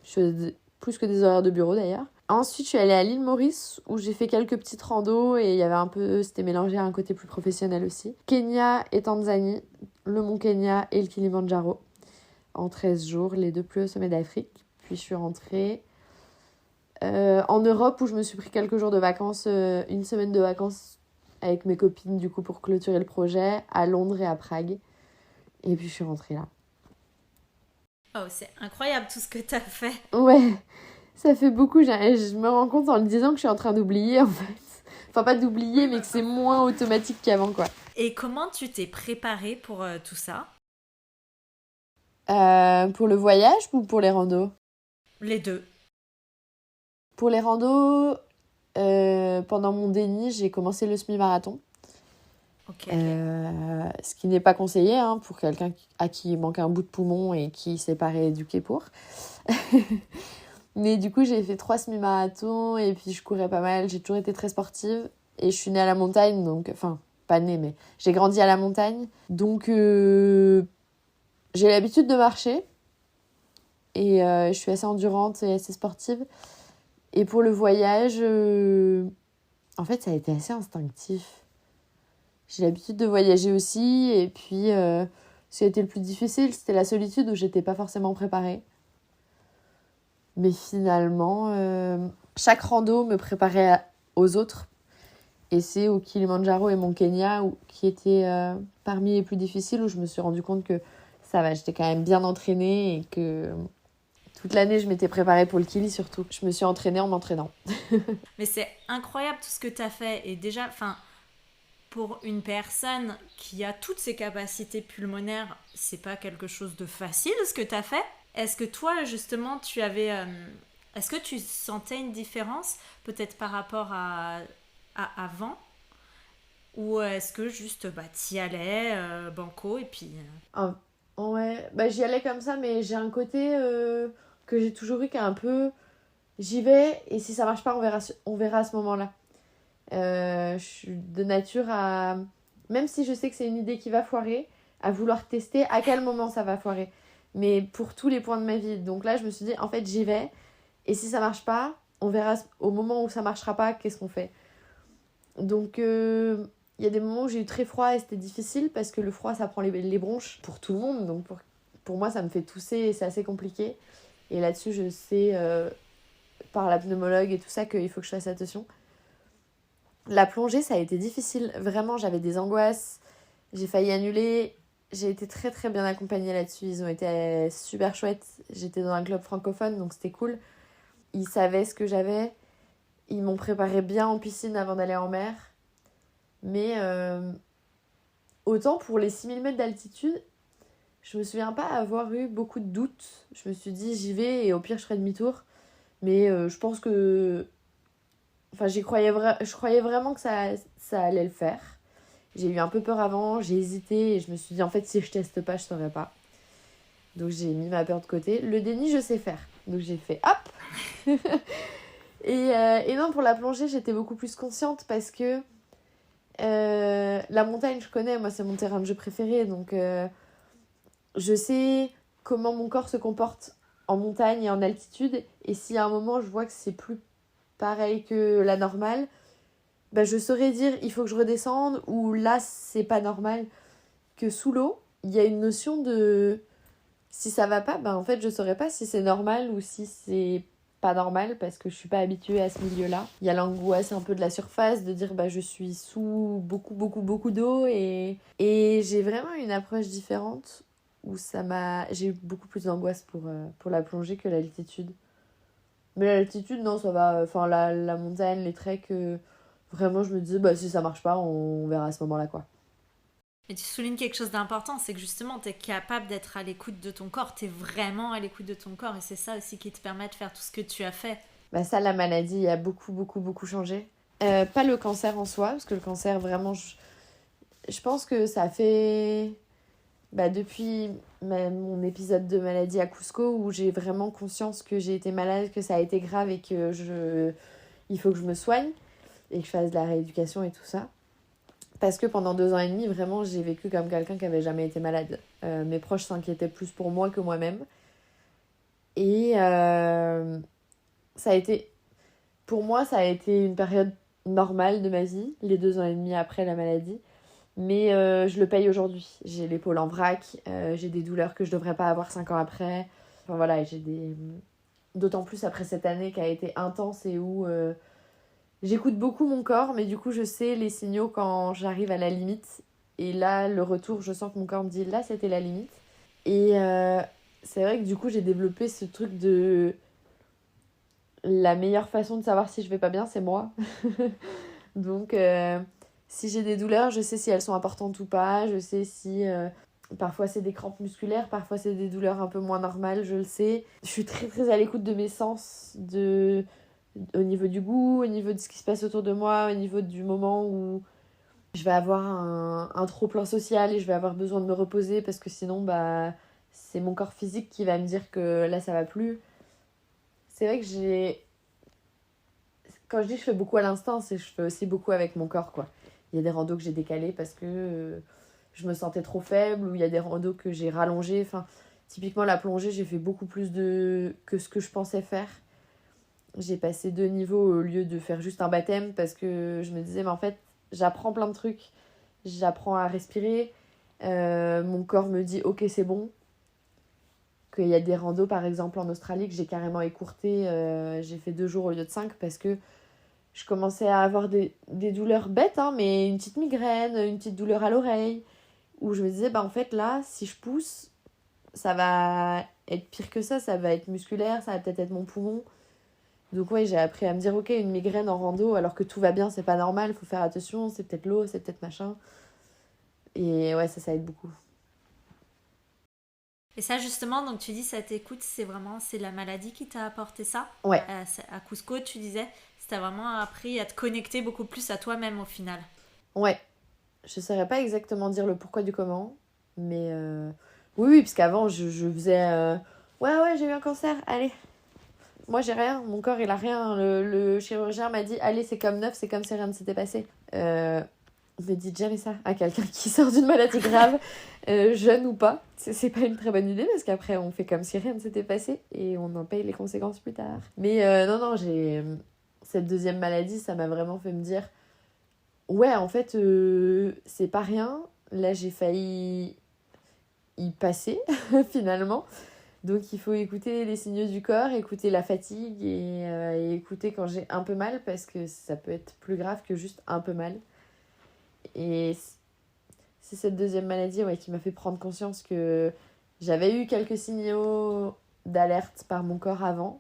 Je faisais plus que des horaires de bureau d'ailleurs. Ensuite, je suis allée à l'île Maurice où j'ai fait quelques petites randos et il y avait un peu, c'était mélangé à un côté plus professionnel aussi. Kenya et Tanzanie, le mont Kenya et le Kilimandjaro en 13 jours, les 2 plus hauts sommets d'Afrique. Puis je suis rentrée en Europe où je me suis pris quelques jours de vacances, 1 semaine de vacances avec mes copines du coup pour clôturer le projet à Londres et à Prague. Et puis je suis rentrée là. Oh, c'est incroyable tout ce que t'as fait. Ouais, ça fait beaucoup. Je me rends compte en le disant que je suis en train d'oublier en fait. Enfin pas d'oublier mais que c'est moins automatique qu'avant quoi. Et comment tu t'es préparée pour tout ça ? Pour le voyage ou pour les randos ? Les 2. Pour les randos, pendant mon déni, j'ai commencé le semi-marathon. Ok. Ce qui n'est pas conseillé pour quelqu'un à qui il manque un bout de poumon et qui s'est pas rééduqué pour. Mais du coup, j'ai fait 3 semi-marathons et puis je courais pas mal. J'ai toujours été très sportive et je suis née à la montagne, donc enfin pas née, mais j'ai grandi à la montagne, donc j'ai l'habitude de marcher et je suis assez endurante et assez sportive. Et pour le voyage, en fait, ça a été assez instinctif. J'ai l'habitude de voyager aussi. Et puis, ce qui a été le plus difficile, c'était la solitude où j'étais pas forcément préparée. Mais finalement, chaque rando me préparait aux autres. Et c'est au Kilimandjaro et Mont Kenya qui étaient parmi les plus difficiles, où je me suis rendu compte que ça va, j'étais quand même bien entraînée et que toute l'année, je m'étais préparée pour le Kili surtout. Je me suis entraînée en m'entraînant. Mais c'est incroyable tout ce que tu as fait. Et déjà, pour une personne qui a toutes ses capacités pulmonaires, c'est pas quelque chose de facile ce que tu as fait. Est-ce que toi, justement, est-ce que tu sentais une différence peut-être par rapport à avant ? Ou est-ce que juste t'y allais, banco, et puis... Ouais, j'y allais comme ça, mais j'ai un côté que j'ai toujours eu qui est un peu... J'y vais, et si ça marche pas, on verra à ce moment-là. Je suis de nature à... Même si je sais que c'est une idée qui va foirer, à vouloir tester à quel moment ça va foirer. Mais pour tous les points de ma vie. Donc là, je me suis dit, en fait, j'y vais, et si ça marche pas, on verra au moment où ça marchera pas, qu'est-ce qu'on fait. Donc... Il y a des moments où j'ai eu très froid et c'était difficile parce que le froid, ça prend les bronches pour tout le monde. Donc pour moi, ça me fait tousser et c'est assez compliqué. Et là-dessus, je sais par la pneumologue et tout ça qu'il faut que je fasse attention. La plongée, ça a été difficile. Vraiment, j'avais des angoisses. J'ai failli annuler. J'ai été très très bien accompagnée là-dessus. Ils ont été super chouettes. J'étais dans un club francophone, donc c'était cool. Ils savaient ce que j'avais. Ils m'ont préparé bien en piscine avant d'aller en mer. Mais autant pour les 6000 mètres d'altitude, je me souviens pas avoir eu beaucoup de doutes. Je me suis dit, j'y vais et au pire, je ferai demi-tour. Mais je pense que... Enfin, je croyais vraiment que ça allait le faire. J'ai eu un peu peur avant, j'ai hésité et je me suis dit, en fait, si je teste pas, je saurais pas. Donc, j'ai mis ma peur de côté. Le déni, je sais faire. Donc, j'ai fait hop. Et non, pour la plongée, j'étais beaucoup plus consciente parce que la montagne, je connais. Moi, c'est mon terrain de jeu préféré. Donc, je sais comment mon corps se comporte en montagne et en altitude. Et si à un moment, je vois que c'est plus pareil que la normale, bah, je saurais dire il faut que je redescende ou là c'est pas normal. Que sous l'eau il y a une notion de si ça va pas, bah en fait je saurais pas si c'est normal ou si c'est pas normal parce que je suis pas habituée à ce milieu-là. Il y a l'angoisse un peu de la surface de dire bah je suis sous beaucoup d'eau et j'ai vraiment une approche différente où j'ai eu beaucoup plus d'angoisse pour la plongée que l'altitude. Mais l'altitude, non, ça va. Enfin, la montagne, les treks, vraiment, je me disais, bah, si ça marche pas, on verra à ce moment-là, quoi. Et tu soulignes quelque chose d'important, c'est que justement, tu es capable d'être à l'écoute de ton corps. Tu es vraiment à l'écoute de ton corps. Et c'est ça aussi qui te permet de faire tout ce que tu as fait. Bah, ça, la maladie a beaucoup changé. Pas le cancer en soi, parce que le cancer, vraiment, je pense que ça fait... Bah, depuis mon épisode de maladie à Cusco où j'ai vraiment conscience que j'ai été malade, que ça a été grave et que il faut que je me soigne et que je fasse de la rééducation et tout ça. Parce que pendant 2 ans et demi, vraiment, j'ai vécu comme quelqu'un qui avait jamais été malade. Mes proches s'inquiétaient plus pour moi que moi-même. Et ça a été... Pour moi, ça a été une période normale de ma vie, les 2 ans et demi après la maladie. Mais je le paye aujourd'hui. J'ai l'épaule en vrac, j'ai des douleurs que je devrais pas avoir 5 ans après. Enfin voilà, d'autant plus après cette année qui a été intense et où j'écoute beaucoup mon corps, mais du coup je sais les signaux quand j'arrive à la limite. Et là, le retour, je sens que mon corps me dit là c'était la limite. Et c'est vrai que du coup j'ai développé ce truc de... La meilleure façon de savoir si je vais pas bien, c'est moi. Donc... Si j'ai des douleurs, je sais si elles sont importantes ou pas. Je sais si parfois c'est des crampes musculaires, parfois c'est des douleurs un peu moins normales, je le sais. Je suis très très à l'écoute de mes sens, au niveau du goût, au niveau de ce qui se passe autour de moi, au niveau du moment où je vais avoir un trop-plein social et je vais avoir besoin de me reposer parce que sinon bah, c'est mon corps physique qui va me dire que là ça va plus. C'est vrai que quand je dis je fais beaucoup à l'instinct, c'est que je fais aussi beaucoup avec mon corps, quoi. Il y a des randos que j'ai décalés parce que je me sentais trop faible, ou il y a des randos que j'ai rallongés. Enfin, typiquement, la plongée, j'ai fait beaucoup plus que ce que je pensais faire. J'ai passé 2 niveaux au lieu de faire juste un baptême parce que je me disais, mais en fait, j'apprends plein de trucs. J'apprends à respirer. Mon corps me dit, ok, c'est bon. Qu'il y a des randos, par exemple, en Australie, que j'ai carrément écourté. J'ai fait 2 jours au lieu de 5 parce que je commençais à avoir des douleurs bêtes, hein, mais une petite migraine, une petite douleur à l'oreille, où je me disais, bah en fait là, si je pousse, ça va être pire que ça va être musculaire, ça va peut-être être mon poumon. Donc ouais, j'ai appris à me dire, ok, une migraine en rando, alors que tout va bien, c'est pas normal, faut faire attention, c'est peut-être l'eau, c'est peut-être machin. Et ouais, ça aide beaucoup. Et ça justement, donc tu dis cette écoute, c'est la maladie qui t'a apporté ça. Ouais. À Cusco, tu disais, t'as vraiment appris à te connecter beaucoup plus à toi-même au final. Ouais. Je saurais pas exactement dire le pourquoi du comment, mais oui, parce qu'avant je faisais ouais, j'ai eu un cancer, allez. Moi j'ai rien, mon corps il a rien. Le chirurgien m'a dit, allez, c'est comme neuf, c'est comme si rien ne s'était passé. Ne dites jamais ça à quelqu'un qui sort d'une maladie grave, jeune ou pas. C'est pas une très bonne idée parce qu'après on fait comme si rien ne s'était passé et on en paye les conséquences plus tard. Mais non, cette 2e maladie, ça m'a vraiment fait me dire, ouais, en fait, c'est pas rien. Là, j'ai failli y passer, finalement. Donc il faut écouter les signaux du corps, écouter la fatigue et écouter quand j'ai un peu mal parce que ça peut être plus grave que juste un peu mal. Et c'est cette deuxième maladie qui m'a fait prendre conscience que j'avais eu quelques signaux d'alerte par mon corps avant,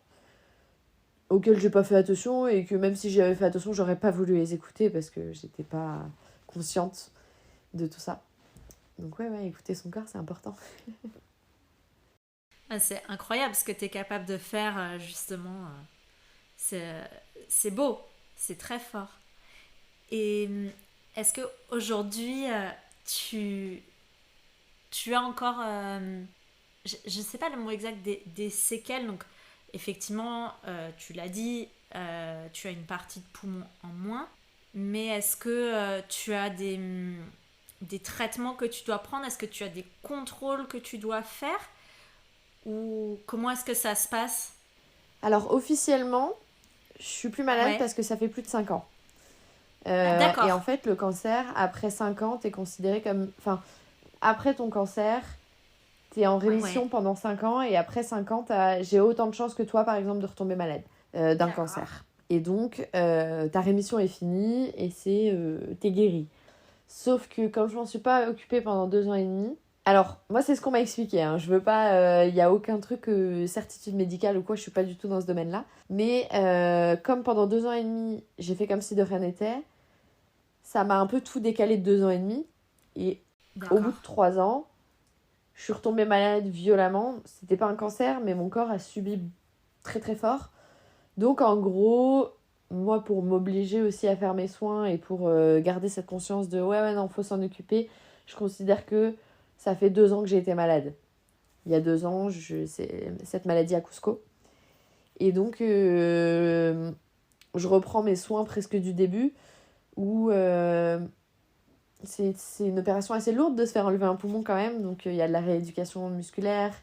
auxquels j'ai pas fait attention et que même si j'y avais fait attention, j'aurais pas voulu les écouter parce que j'étais pas consciente de tout ça. Donc écouter son corps, c'est important. C'est incroyable ce que tu es capable de faire, justement. C'est beau, c'est très fort. Et est-ce qu'aujourd'hui, tu as encore, je ne sais pas le mot exact, des séquelles. Donc, effectivement, tu l'as dit, tu as une partie de poumon en moins. Mais est-ce que tu as des traitements que tu dois prendre? Est-ce que tu as des contrôles que tu dois faire? Ou comment est-ce que ça se passe? Alors, officiellement, je suis plus malade parce que ça fait plus de 5 ans. D'accord. Et en fait, le cancer, après 5 ans, t'es considéré comme... Enfin, après ton cancer, t'es en rémission pendant 5 ans. Et après 5 ans, j'ai autant de chances que toi, par exemple, de retomber malade d'un cancer. Et donc, ta rémission est finie et t'es guéri. Sauf que comme je m'en suis pas occupée pendant 2 ans et demi... Alors, moi, c'est ce qu'on m'a expliqué. Je veux pas... y a aucun truc, certitude médicale ou quoi, je suis pas du tout dans ce domaine-là. Mais comme pendant 2 ans et demi, j'ai fait comme si de rien n'était, ça m'a un peu tout décalé de 2 ans et demi. Et au bout de 3 ans, je suis retombée malade violemment. C'était pas un cancer, mais mon corps a subi très très fort. Donc, en gros, moi, pour m'obliger aussi à faire mes soins et pour garder cette conscience de non, faut s'en occuper, je considère que ça fait 2 ans que j'ai été malade. Il y a 2 ans, c'est cette maladie à Cusco. Et donc, je reprends mes soins presque du début, où c'est une opération assez lourde de se faire enlever un poumon quand même. Donc, il y a de la rééducation musculaire,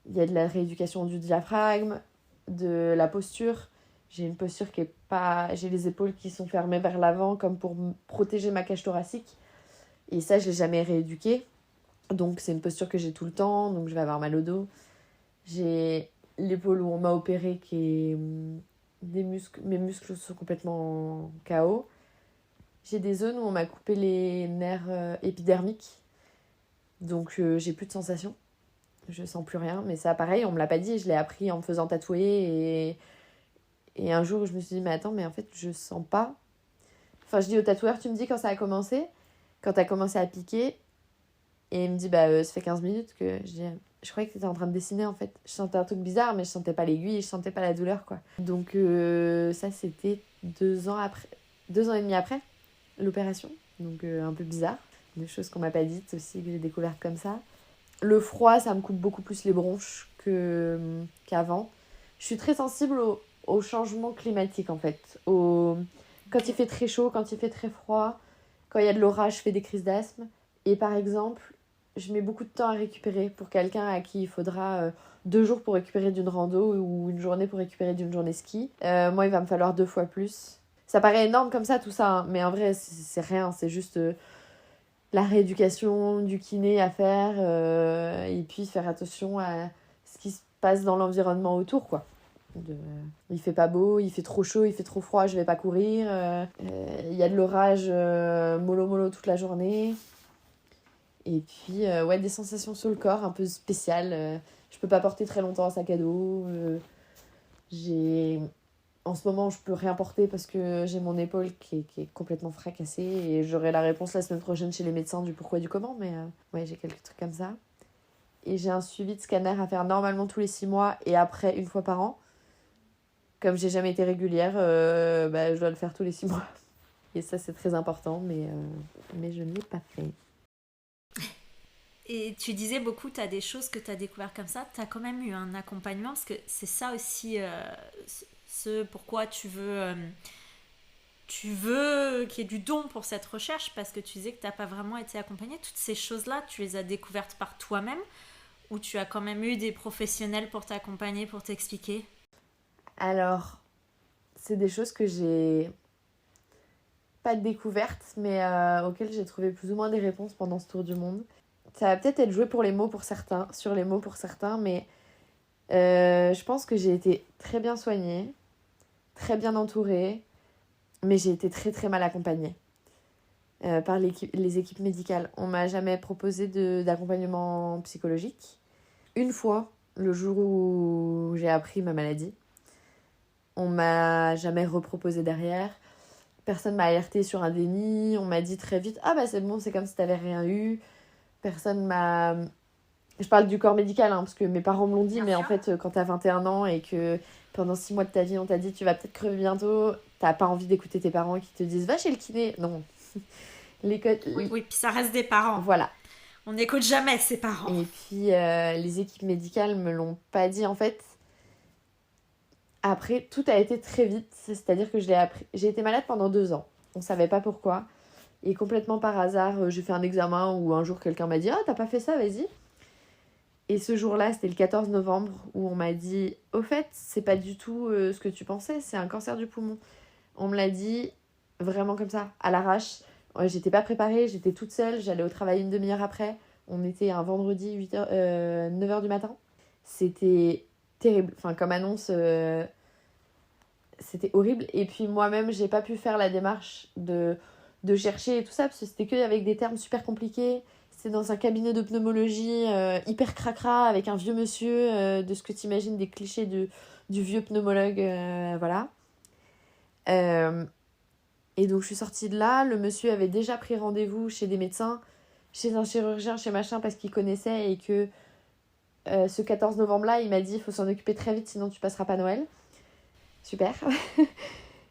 il y a de la rééducation du diaphragme, de la posture. J'ai une posture qui est pas... J'ai les épaules qui sont fermées vers l'avant, comme pour protéger ma cage thoracique. Et ça, je l'ai jamais rééduquée. Donc, c'est une posture que j'ai tout le temps, donc je vais avoir mal au dos. J'ai l'épaule où on m'a opéré qui est mes muscles sont complètement KO. J'ai des zones où on m'a coupé les nerfs épidermiques. Donc, j'ai plus de sensations. Je sens plus rien. Mais ça, pareil, on me l'a pas dit. Je l'ai appris en me faisant tatouer. Et un jour, je me suis dit, mais attends, mais en fait, je sens pas. Enfin, je dis au tatoueur, tu me dis quand ça a commencé. Quand t'as commencé à piquer. Et il me dit, ça fait 15 minutes que... Je croyais que t'étais en train de dessiner, en fait. Je sentais un truc bizarre, mais je sentais pas l'aiguille, je sentais pas la douleur, quoi. Donc, ça, c'était 2 ans après... 2 ans et demi après l'opération. Donc, un peu bizarre. Des choses qu'on m'a pas dites aussi, que j'ai découvertes comme ça. Le froid, ça me coupe beaucoup plus les bronches qu'avant. Je suis très sensible au changement climatique, en fait. Quand il fait très chaud, quand il fait très froid, quand il y a de l'orage, je fais des crises d'asthme. Et par exemple... Je mets beaucoup de temps à récupérer pour quelqu'un à qui il faudra 2 jours pour récupérer d'une rando ou une journée pour récupérer d'une journée ski. Moi, il va me falloir 2 fois plus. Ça paraît énorme comme ça, tout ça, mais en vrai, c'est rien. C'est juste la rééducation, du kiné à faire et puis faire attention à ce qui se passe dans l'environnement autour, quoi. Il fait pas beau, il fait trop chaud, il fait trop froid, je vais pas courir. Il y a de l'orage mollo toute la journée. Et puis, des sensations sur le corps un peu spéciales. Je peux pas porter très longtemps un sac à dos. En ce moment, je peux rien porter parce que j'ai mon épaule qui est complètement fracassée. Et j'aurai la réponse la semaine prochaine chez les médecins du pourquoi du comment. Mais j'ai quelques trucs comme ça. Et j'ai un suivi de scanner à faire normalement tous les 6 mois et après 1 fois par an. Comme j'ai jamais été régulière, je dois le faire tous les 6 mois. Et ça, c'est très important, mais je ne l'ai pas fait. Et tu disais beaucoup, tu as des choses que tu as découvertes comme ça. Tu as quand même eu un accompagnement, parce que c'est ça aussi ce pourquoi tu veux qu'il y ait du don pour cette recherche, parce que tu disais que tu n'as pas vraiment été accompagnée. Toutes ces choses-là, tu les as découvertes par toi-même, ou tu as quand même eu des professionnels pour t'accompagner, pour t'expliquer? Alors, c'est des choses que j'ai pas découvertes, mais auxquelles j'ai trouvé plus ou moins des réponses pendant ce tour du monde. Ça va peut-être être joué sur les mots pour certains, mais Je pense que j'ai été très bien soignée, très bien entourée, mais j'ai été très très mal accompagnée par les équipes médicales. On m'a jamais proposé d'accompagnement psychologique. Une fois, le jour où j'ai appris ma maladie, on m'a jamais reproposé derrière. Personne m'a alerté sur un déni. On m'a dit très vite « Ah bah c'est bon, c'est comme si t'avais rien eu ». Personne m'a... Je parle du corps médical, hein, parce que mes parents me l'ont dit, mais en fait, quand t'as 21 ans et que pendant 6 mois de ta vie, on t'a dit « Tu vas peut-être crever bientôt », t'as pas envie d'écouter tes parents qui te disent « Va chez le kiné ». Non. Oui, puis ça reste des parents. Voilà. On n'écoute jamais ses parents. Et puis, les équipes médicales me l'ont pas dit, en fait. Après, tout a été très vite. C'est-à-dire que je l'ai appris. J'ai été malade pendant 2 ans. On savait pas pourquoi. Et complètement par hasard, j'ai fait un examen où un jour, quelqu'un m'a dit « Ah, t'as pas fait ça, vas-y ». Et ce jour-là, c'était le 14 novembre, où on m'a dit « Au fait, c'est pas du tout ce que tu pensais, c'est un cancer du poumon ». On me l'a dit vraiment comme ça, à l'arrache. J'étais pas préparée, j'étais toute seule, j'allais au travail une demi-heure après. On était un vendredi 9h du matin. C'était terrible, enfin comme annonce, c'était horrible. Et puis moi-même, j'ai pas pu faire la démarche de chercher et tout ça, parce que c'était que avec des termes super compliqués. C'était dans un cabinet de pneumologie hyper cracra, avec un vieux monsieur, de ce que t'imagines des clichés du vieux pneumologue, voilà. Et donc je suis sortie de là, le monsieur avait déjà pris rendez-vous chez des médecins, chez un chirurgien, chez machin, parce qu'il connaissait, et que ce 14 novembre-là, il m'a dit « Il faut s'en occuper très vite, sinon tu passeras pas Noël ». Super.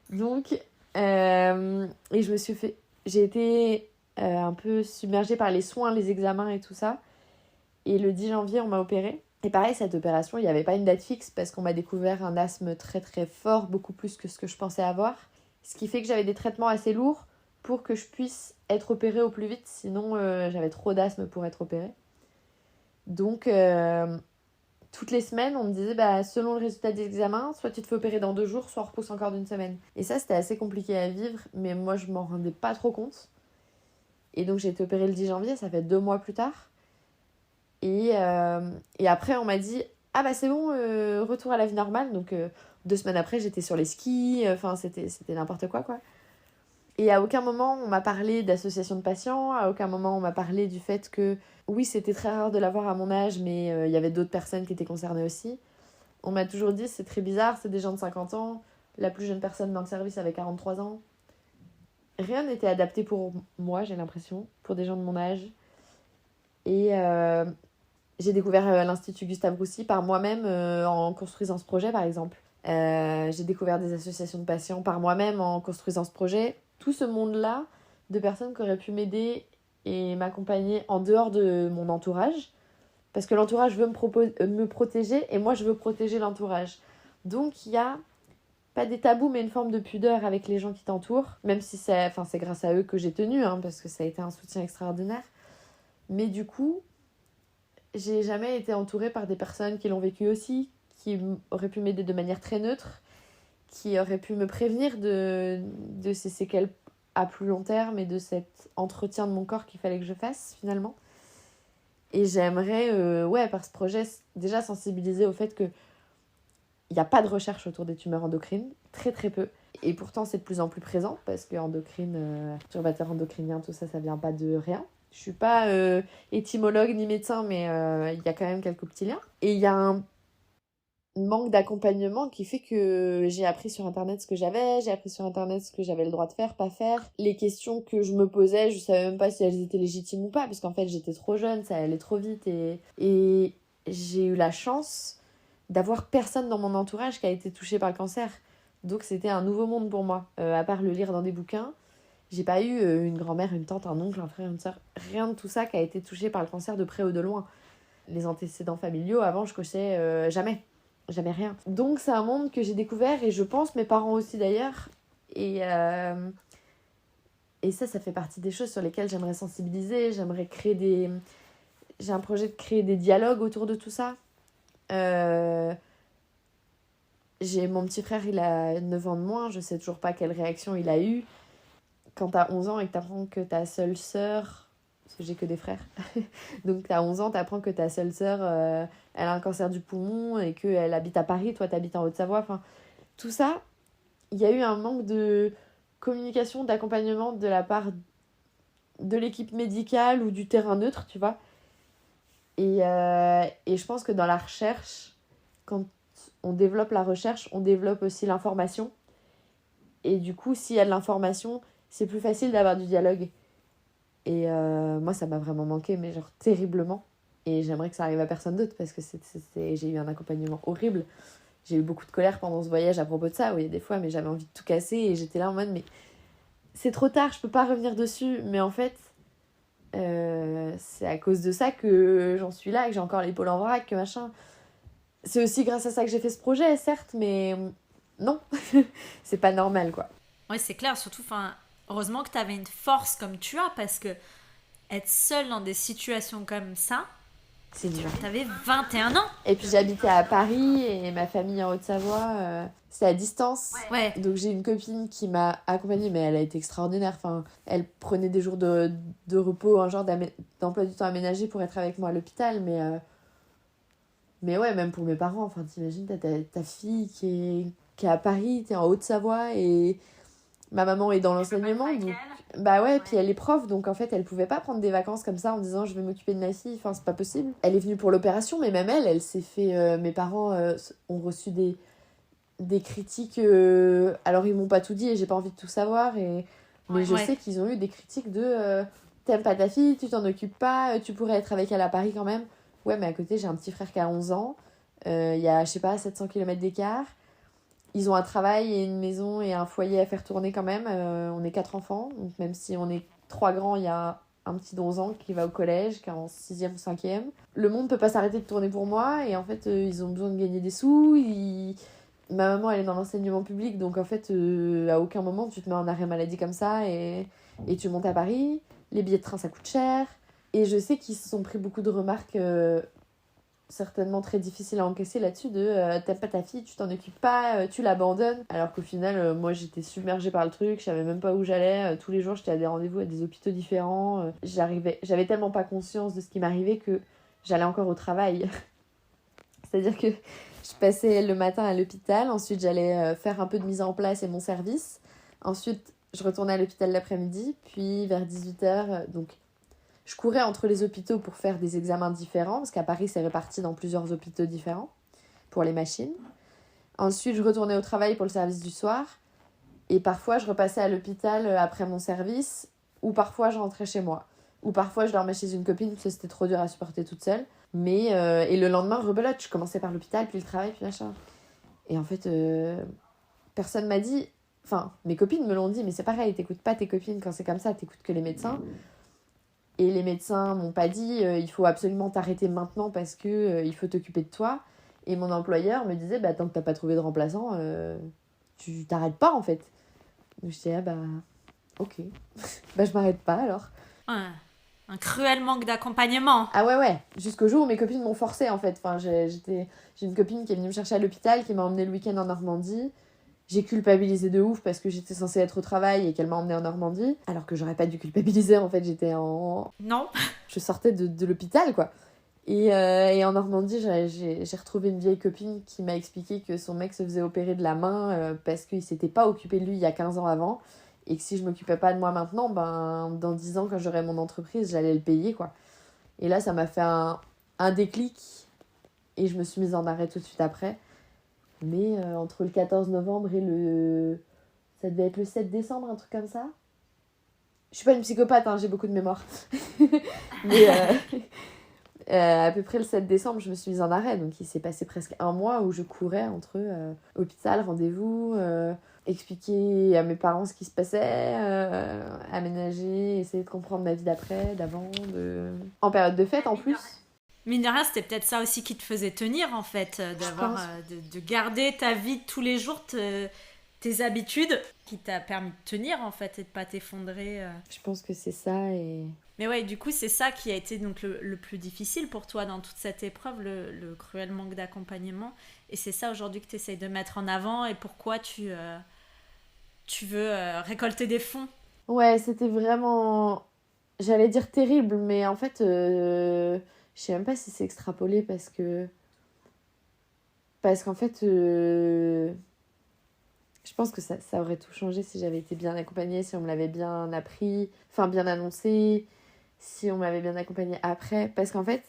Donc, et je me suis fait... J'ai été un peu submergée par les soins, les examens et tout ça. Et le 10 janvier, on m'a opérée. Et pareil, cette opération, il n'y avait pas une date fixe parce qu'on m'a découvert un asthme très très fort, beaucoup plus que ce que je pensais avoir. Ce qui fait que j'avais des traitements assez lourds pour que je puisse être opérée au plus vite. Sinon, j'avais trop d'asthme pour être opérée. Donc, toutes les semaines, on me disait, selon le résultat des examens, soit tu te fais opérer dans 2 jours, soit on repousse encore d'1 semaine. Et ça, c'était assez compliqué à vivre, mais moi, je m'en rendais pas trop compte. Et donc, j'ai été opérée le 10 janvier, ça fait 2 mois plus tard. Et après, on m'a dit, ah bah c'est bon, retour à la vie normale. Donc, 2 semaines après, j'étais sur les skis, c'était n'importe quoi. Et à aucun moment, on m'a parlé d'association de patients, à aucun moment, on m'a parlé du fait que, oui, c'était très rare de l'avoir à mon âge, mais il y avait d'autres personnes qui étaient concernées aussi. On m'a toujours dit, c'est très bizarre, c'est des gens de 50 ans, la plus jeune personne dans le service avait 43 ans. Rien n'était adapté pour moi, j'ai l'impression, pour des gens de mon âge. Et j'ai découvert l'Institut Gustave Roussy par moi-même en construisant ce projet, par exemple. J'ai découvert des associations de patients par moi-même en construisant ce projet. Tout ce monde-là de personnes qui auraient pu m'aider et m'accompagner en dehors de mon entourage. Parce que l'entourage veut me protéger et moi, je veux protéger l'entourage. Donc, il y a pas des tabous, mais une forme de pudeur avec les gens qui t'entourent. Même si c'est grâce à eux que j'ai tenu, parce que ça a été un soutien extraordinaire. Mais du coup, j'ai jamais été entourée par des personnes qui l'ont vécu aussi, qui auraient pu m'aider de manière très neutre, qui auraient pu me prévenir de ces séquelles à plus long terme et de cet entretien de mon corps qu'il fallait que je fasse finalement. Et j'aimerais, par ce projet, déjà sensibiliser au fait que il n'y a pas de recherche autour des tumeurs endocrines, très très peu. Et pourtant, c'est de plus en plus présent parce que perturbateurs endocriniens, tout ça, ça vient pas de rien. Je suis pas étymologue ni médecin, mais il y a quand même quelques petits liens. Et il y a un manque d'accompagnement qui fait que j'ai appris sur Internet ce que j'avais, j'ai appris sur Internet ce que j'avais le droit de faire, pas faire. Les questions que je me posais, je savais même pas si elles étaient légitimes ou pas, parce qu'en fait, j'étais trop jeune, ça allait trop vite. Et j'ai eu la chance d'avoir personne dans mon entourage qui a été touché par le cancer. Donc c'était un nouveau monde pour moi. À part le lire dans des bouquins, j'ai pas eu une grand-mère, une tante, un oncle, un frère, une sœur, rien de tout ça qui a été touché par le cancer de près ou de loin. Les antécédents familiaux, avant, je cochais jamais rien. Donc c'est un monde que j'ai découvert, et je pense mes parents aussi d'ailleurs. Et ça fait partie des choses sur lesquelles j'aimerais sensibiliser. J'aimerais créer j'ai un projet de créer des dialogues autour de tout ça. J'ai mon petit frère, il a 9 ans de moins, je sais toujours pas quelle réaction il a eu. Quand t'as 11 ans et que t'apprends que ta seule sœur parce que j'ai que des frères. Donc t'as 11 ans, t'apprends que ta seule sœur, elle a un cancer du poumon et qu'elle habite à Paris, toi t'habites en Haute-Savoie. Enfin, tout ça, il y a eu un manque de communication, d'accompagnement de la part de l'équipe médicale ou du terrain neutre, tu vois. Et je pense que dans la recherche, quand on développe la recherche, on développe aussi l'information. Et du coup, s'il y a de l'information, c'est plus facile d'avoir du dialogue. Et moi, ça m'a vraiment manqué, mais genre terriblement. Et j'aimerais que ça arrive à personne d'autre parce que j'ai eu un accompagnement horrible. J'ai eu beaucoup de colère pendant ce voyage à propos de ça. Oui, des fois, mais j'avais envie de tout casser. Et j'étais là en mode, mais c'est trop tard, je peux pas revenir dessus. Mais en fait, c'est à cause de ça que j'en suis là, que j'ai encore l'épaule en vrac, que machin. C'est aussi grâce à ça que j'ai fait ce projet, certes, mais non, c'est pas normal, quoi. Ouais, c'est clair, surtout, heureusement que tu avais une force comme tu as, parce que être seule dans des situations comme ça, c'est dur. Tu avais 21 ans. Et puis j'habitais à Paris et ma famille en Haute-Savoie, c'est à distance. Ouais. Donc j'ai une copine qui m'a accompagnée, mais elle a été extraordinaire. Enfin, elle prenait des jours de repos, un genre d'emploi du temps aménagé pour être avec moi à l'hôpital, mais ouais, même pour mes parents, enfin, t'imagines, t'as ta fille qui est à Paris, t'es en Haute-Savoie et ma maman est dans l'enseignement. Donc, bah ouais, puis elle est prof, donc en fait, elle pouvait pas prendre des vacances comme ça en disant je vais m'occuper de ma fille, enfin, c'est pas possible. Elle est venue pour l'opération, mais même elle s'est fait. Mes parents ont reçu des critiques. Alors, ils m'ont pas tout dit et j'ai pas envie de tout savoir, mais je sais qu'ils ont eu des critiques de t'aimes pas ta fille, tu t'en occupes pas, tu pourrais être avec elle à Paris quand même. Ouais, mais à côté, j'ai un petit frère qui a 11 ans. Il y a, je sais pas, 700 km d'écart. Ils ont un travail et une maison et un foyer à faire tourner quand même. On est 4 enfants. Donc même si on est 3 grands, il y a un petit de 11 ans qui va au collège, qui est en 6e ou 5e. Le monde peut pas s'arrêter de tourner pour moi. Et en fait, ils ont besoin de gagner des sous. Ma maman, elle est dans l'enseignement public. Donc en fait, à aucun moment, tu te mets en arrêt maladie comme ça et tu montes à Paris. Les billets de train, ça coûte cher. Et je sais qu'ils se sont pris beaucoup de remarques certainement très difficiles à encaisser là-dessus de t'aimes pas ta fille, tu t'en occupes pas, tu l'abandonnes. Alors qu'au final, moi j'étais submergée par le truc, je savais même pas où j'allais. Tous les jours j'étais à des rendez-vous à des hôpitaux différents. J'avais tellement pas conscience de ce qui m'arrivait que j'allais encore au travail. C'est-à-dire que je passais le matin à l'hôpital, ensuite j'allais faire un peu de mise en place et mon service. Ensuite je retournais à l'hôpital l'après-midi, puis vers 18h, donc je courais entre les hôpitaux pour faire des examens différents, parce qu'à Paris, c'est réparti dans plusieurs hôpitaux différents pour les machines. Ensuite, je retournais au travail pour le service du soir. Et parfois, je repassais à l'hôpital après mon service, ou parfois, je rentrais chez moi. Ou parfois, je dormais chez une copine, parce que c'était trop dur à supporter toute seule. Et le lendemain, rebelote, je commençais par l'hôpital, puis le travail, puis machin. Et en fait, personne m'a dit... Enfin, mes copines me l'ont dit, mais c'est pareil, t'écoutes pas tes copines quand c'est comme ça, t'écoutes que les médecins. Et les médecins m'ont pas dit il faut absolument t'arrêter maintenant parce que il faut t'occuper de toi. Et mon employeur me disait tant que t'as pas trouvé de remplaçant, tu t'arrêtes pas en fait. Donc je disais ok, je m'arrête pas alors. Un cruel manque d'accompagnement. Ah ouais, jusqu'au jour où mes copines m'ont forcé en fait. Enfin, j'ai une copine qui est venue me chercher à l'hôpital, qui m'a emmenée le week-end en Normandie. J'ai culpabilisé de ouf parce que j'étais censée être au travail et qu'elle m'a emmenée en Normandie. Alors que j'aurais pas dû culpabiliser, en fait, j'étais en... Non. Je sortais de l'hôpital, quoi. Et en Normandie, j'ai retrouvé une vieille copine qui m'a expliqué que son mec se faisait opérer de la main parce qu'il s'était pas occupé de lui il y a 15 ans avant. Et que si je m'occupais pas de moi maintenant, dans 10 ans, quand j'aurai mon entreprise, j'allais le payer, quoi. Et là, ça m'a fait un déclic. Et je me suis mise en arrêt tout de suite après. Mais entre le 14 novembre et ça devait être le 7 décembre, un truc comme ça. Je suis pas une psychopathe, hein, j'ai beaucoup de mémoire. Mais à peu près le 7 décembre, je me suis mise en arrêt. Donc il s'est passé presque un mois où je courais entre hôpital, rendez-vous, expliquer à mes parents ce qui se passait, aménager, essayer de comprendre ma vie d'après, d'avant, en période de fête en plus. Mine de rien, c'était peut-être ça aussi qui te faisait tenir, en fait, de garder ta vie de tous les jours, tes habitudes, qui t'a permis de tenir, en fait, et de pas t'effondrer. Je pense que c'est ça. Mais ouais, du coup, c'est ça qui a été donc le plus difficile pour toi dans toute cette épreuve, le cruel manque d'accompagnement. Et c'est ça aujourd'hui que tu essayes de mettre en avant et pourquoi tu veux récolter des fonds. Ouais, c'était vraiment... j'allais dire terrible, mais en fait, je sais même pas si c'est extrapolé parce qu'en fait, je pense que ça aurait tout changé si j'avais été bien accompagnée, si on me l'avait bien appris, enfin bien annoncé, si on m'avait bien accompagnée après. Parce qu'en fait,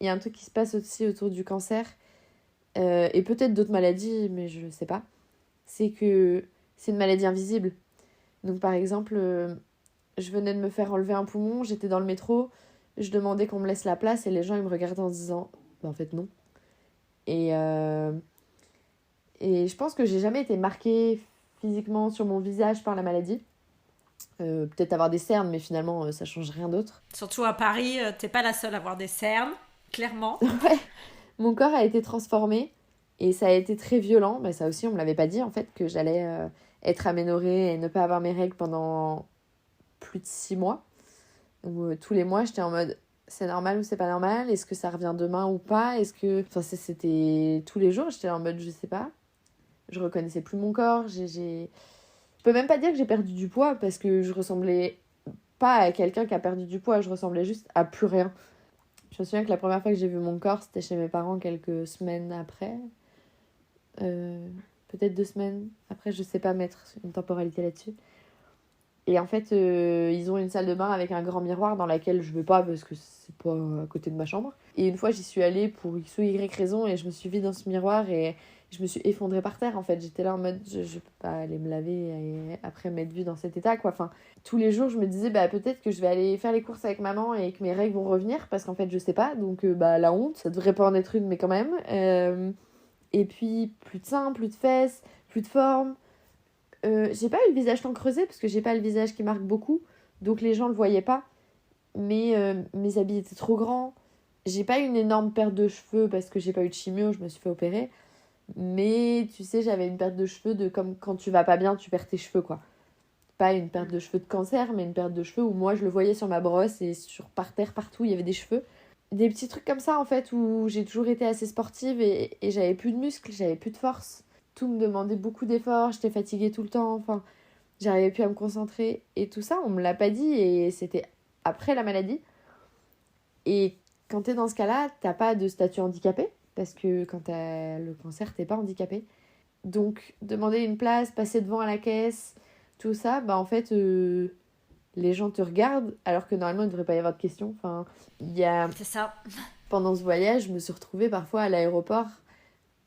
il y a un truc qui se passe aussi autour du cancer, et peut-être d'autres maladies, mais je sais pas. C'est que c'est une maladie invisible. Donc par exemple, je venais de me faire enlever un poumon, j'étais dans le métro, je demandais qu'on me laisse la place et les gens ils me regardaient en se disant en fait non. Et je pense que j'ai jamais été marquée physiquement sur mon visage par la maladie. Peut-être avoir des cernes, mais finalement ça change rien d'autre. Surtout à Paris, t'es pas la seule à avoir des cernes, clairement. Ouais. Mon corps a été transformé et ça a été très violent. Ça aussi on me l'avait pas dit en fait, que j'allais être aménorrhée et ne pas avoir mes règles pendant plus de 6 mois. Où tous les mois j'étais en mode c'est normal ou c'est pas normal, est-ce que ça revient demain ou pas, c'était tous les jours, j'étais en mode je sais pas, je reconnaissais plus mon corps, je peux même pas dire que j'ai perdu du poids parce que je ressemblais pas à quelqu'un qui a perdu du poids, je ressemblais juste à plus rien. Je me souviens que la première fois que j'ai vu mon corps c'était chez mes parents quelques semaines après, peut-être 2 semaines après, je sais pas mettre une temporalité là-dessus. Et en fait, ils ont une salle de bain avec un grand miroir dans laquelle je vais pas parce que c'est pas à côté de ma chambre. Et une fois, j'y suis allée pour X ou Y raison et je me suis vue dans ce miroir et je me suis effondrée par terre. En fait, j'étais là en mode, je peux pas aller me laver et après m'être vue dans cet état, quoi. Enfin, tous les jours, je me disais, peut-être que je vais aller faire les courses avec maman et que mes règles vont revenir parce qu'en fait, je sais pas. Donc, la honte, ça devrait pas en être une, mais quand même. Et puis, plus de seins, plus de fesses, plus de forme. J'ai pas eu le visage tant creusé parce que j'ai pas le visage qui marque beaucoup, donc les gens le voyaient pas, mais mes habits étaient trop grands. J'ai pas eu une énorme perte de cheveux parce que j'ai pas eu de chimio, je me suis fait opérer, mais tu sais, j'avais une perte de cheveux de comme quand tu vas pas bien tu perds tes cheveux, quoi. Pas une perte de cheveux de cancer, mais une perte de cheveux où moi je le voyais sur ma brosse et par terre partout il y avait des cheveux, des petits trucs comme ça en fait, où j'ai toujours été assez sportive et j'avais plus de muscles, j'avais plus de force. Tout me demandait beaucoup d'efforts, j'étais fatiguée tout le temps, enfin, j'arrivais plus à me concentrer. Et tout ça, on me l'a pas dit et c'était après la maladie. Et quand t'es dans ce cas-là, t'as pas de statut handicapé, parce que quand t'as le cancer, t'es pas handicapé. Donc, demander une place, passer devant à la caisse, tout ça, en fait, les gens te regardent, alors que normalement, il ne devrait pas y avoir de questions. Enfin, C'est ça. Pendant ce voyage, je me suis retrouvée parfois à l'aéroport.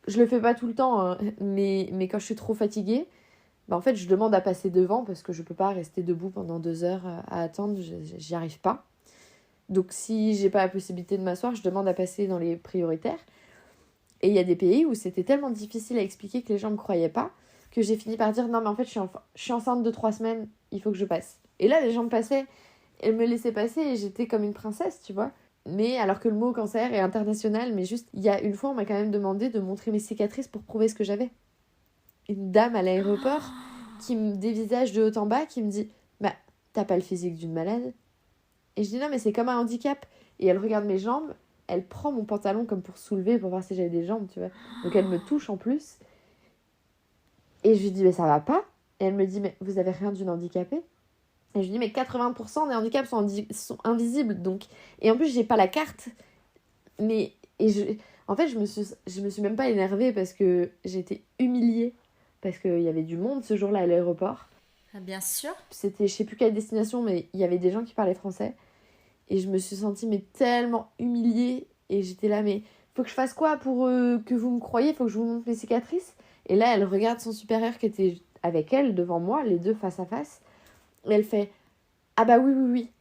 Je le fais pas tout le temps, hein, mais quand je suis trop fatiguée, en fait, je demande à passer devant parce que je peux pas rester debout pendant 2 heures à attendre, j'y arrive pas. Donc, si j'ai pas la possibilité de m'asseoir, je demande à passer dans les prioritaires. Et il y a des pays où c'était tellement difficile à expliquer que les gens me croyaient pas que j'ai fini par dire non, mais en fait, je suis enceinte de 3 semaines, il faut que je passe. Et là, les gens me passaient, elles me laissaient passer et j'étais comme une princesse, tu vois. Mais alors que le mot cancer est international, mais juste, il y a une fois, on m'a quand même demandé de montrer mes cicatrices pour prouver ce que j'avais. Une dame à l'aéroport qui me dévisage de haut en bas, qui me dit « t'as pas le physique d'une malade ?» Et je dis « Non, mais c'est comme un handicap. » Et elle regarde mes jambes, elle prend mon pantalon comme pour soulever, pour voir si j'avais des jambes, tu vois. Donc elle me touche en plus. Et je lui dis « Mais ça va pas ?» Et elle me dit « Mais vous avez rien d'une handicapée ?» Et je lui dis, mais 80% des handicaps sont invisibles. Donc... Et en plus, j'ai pas la carte. En fait, je me suis même pas énervée parce que j'étais humiliée. Parce qu'il y avait du monde ce jour-là à l'aéroport. Bien sûr. C'était, je sais plus quelle destination, mais il y avait des gens qui parlaient français. Et je me suis sentie tellement humiliée. Et j'étais là, mais faut que je fasse quoi pour que vous me croyiez? Faut que je vous montre mes cicatrices? Et là, elle regarde son supérieur qui était avec elle, devant moi, les deux face à face. Et elle fait « Ah oui. »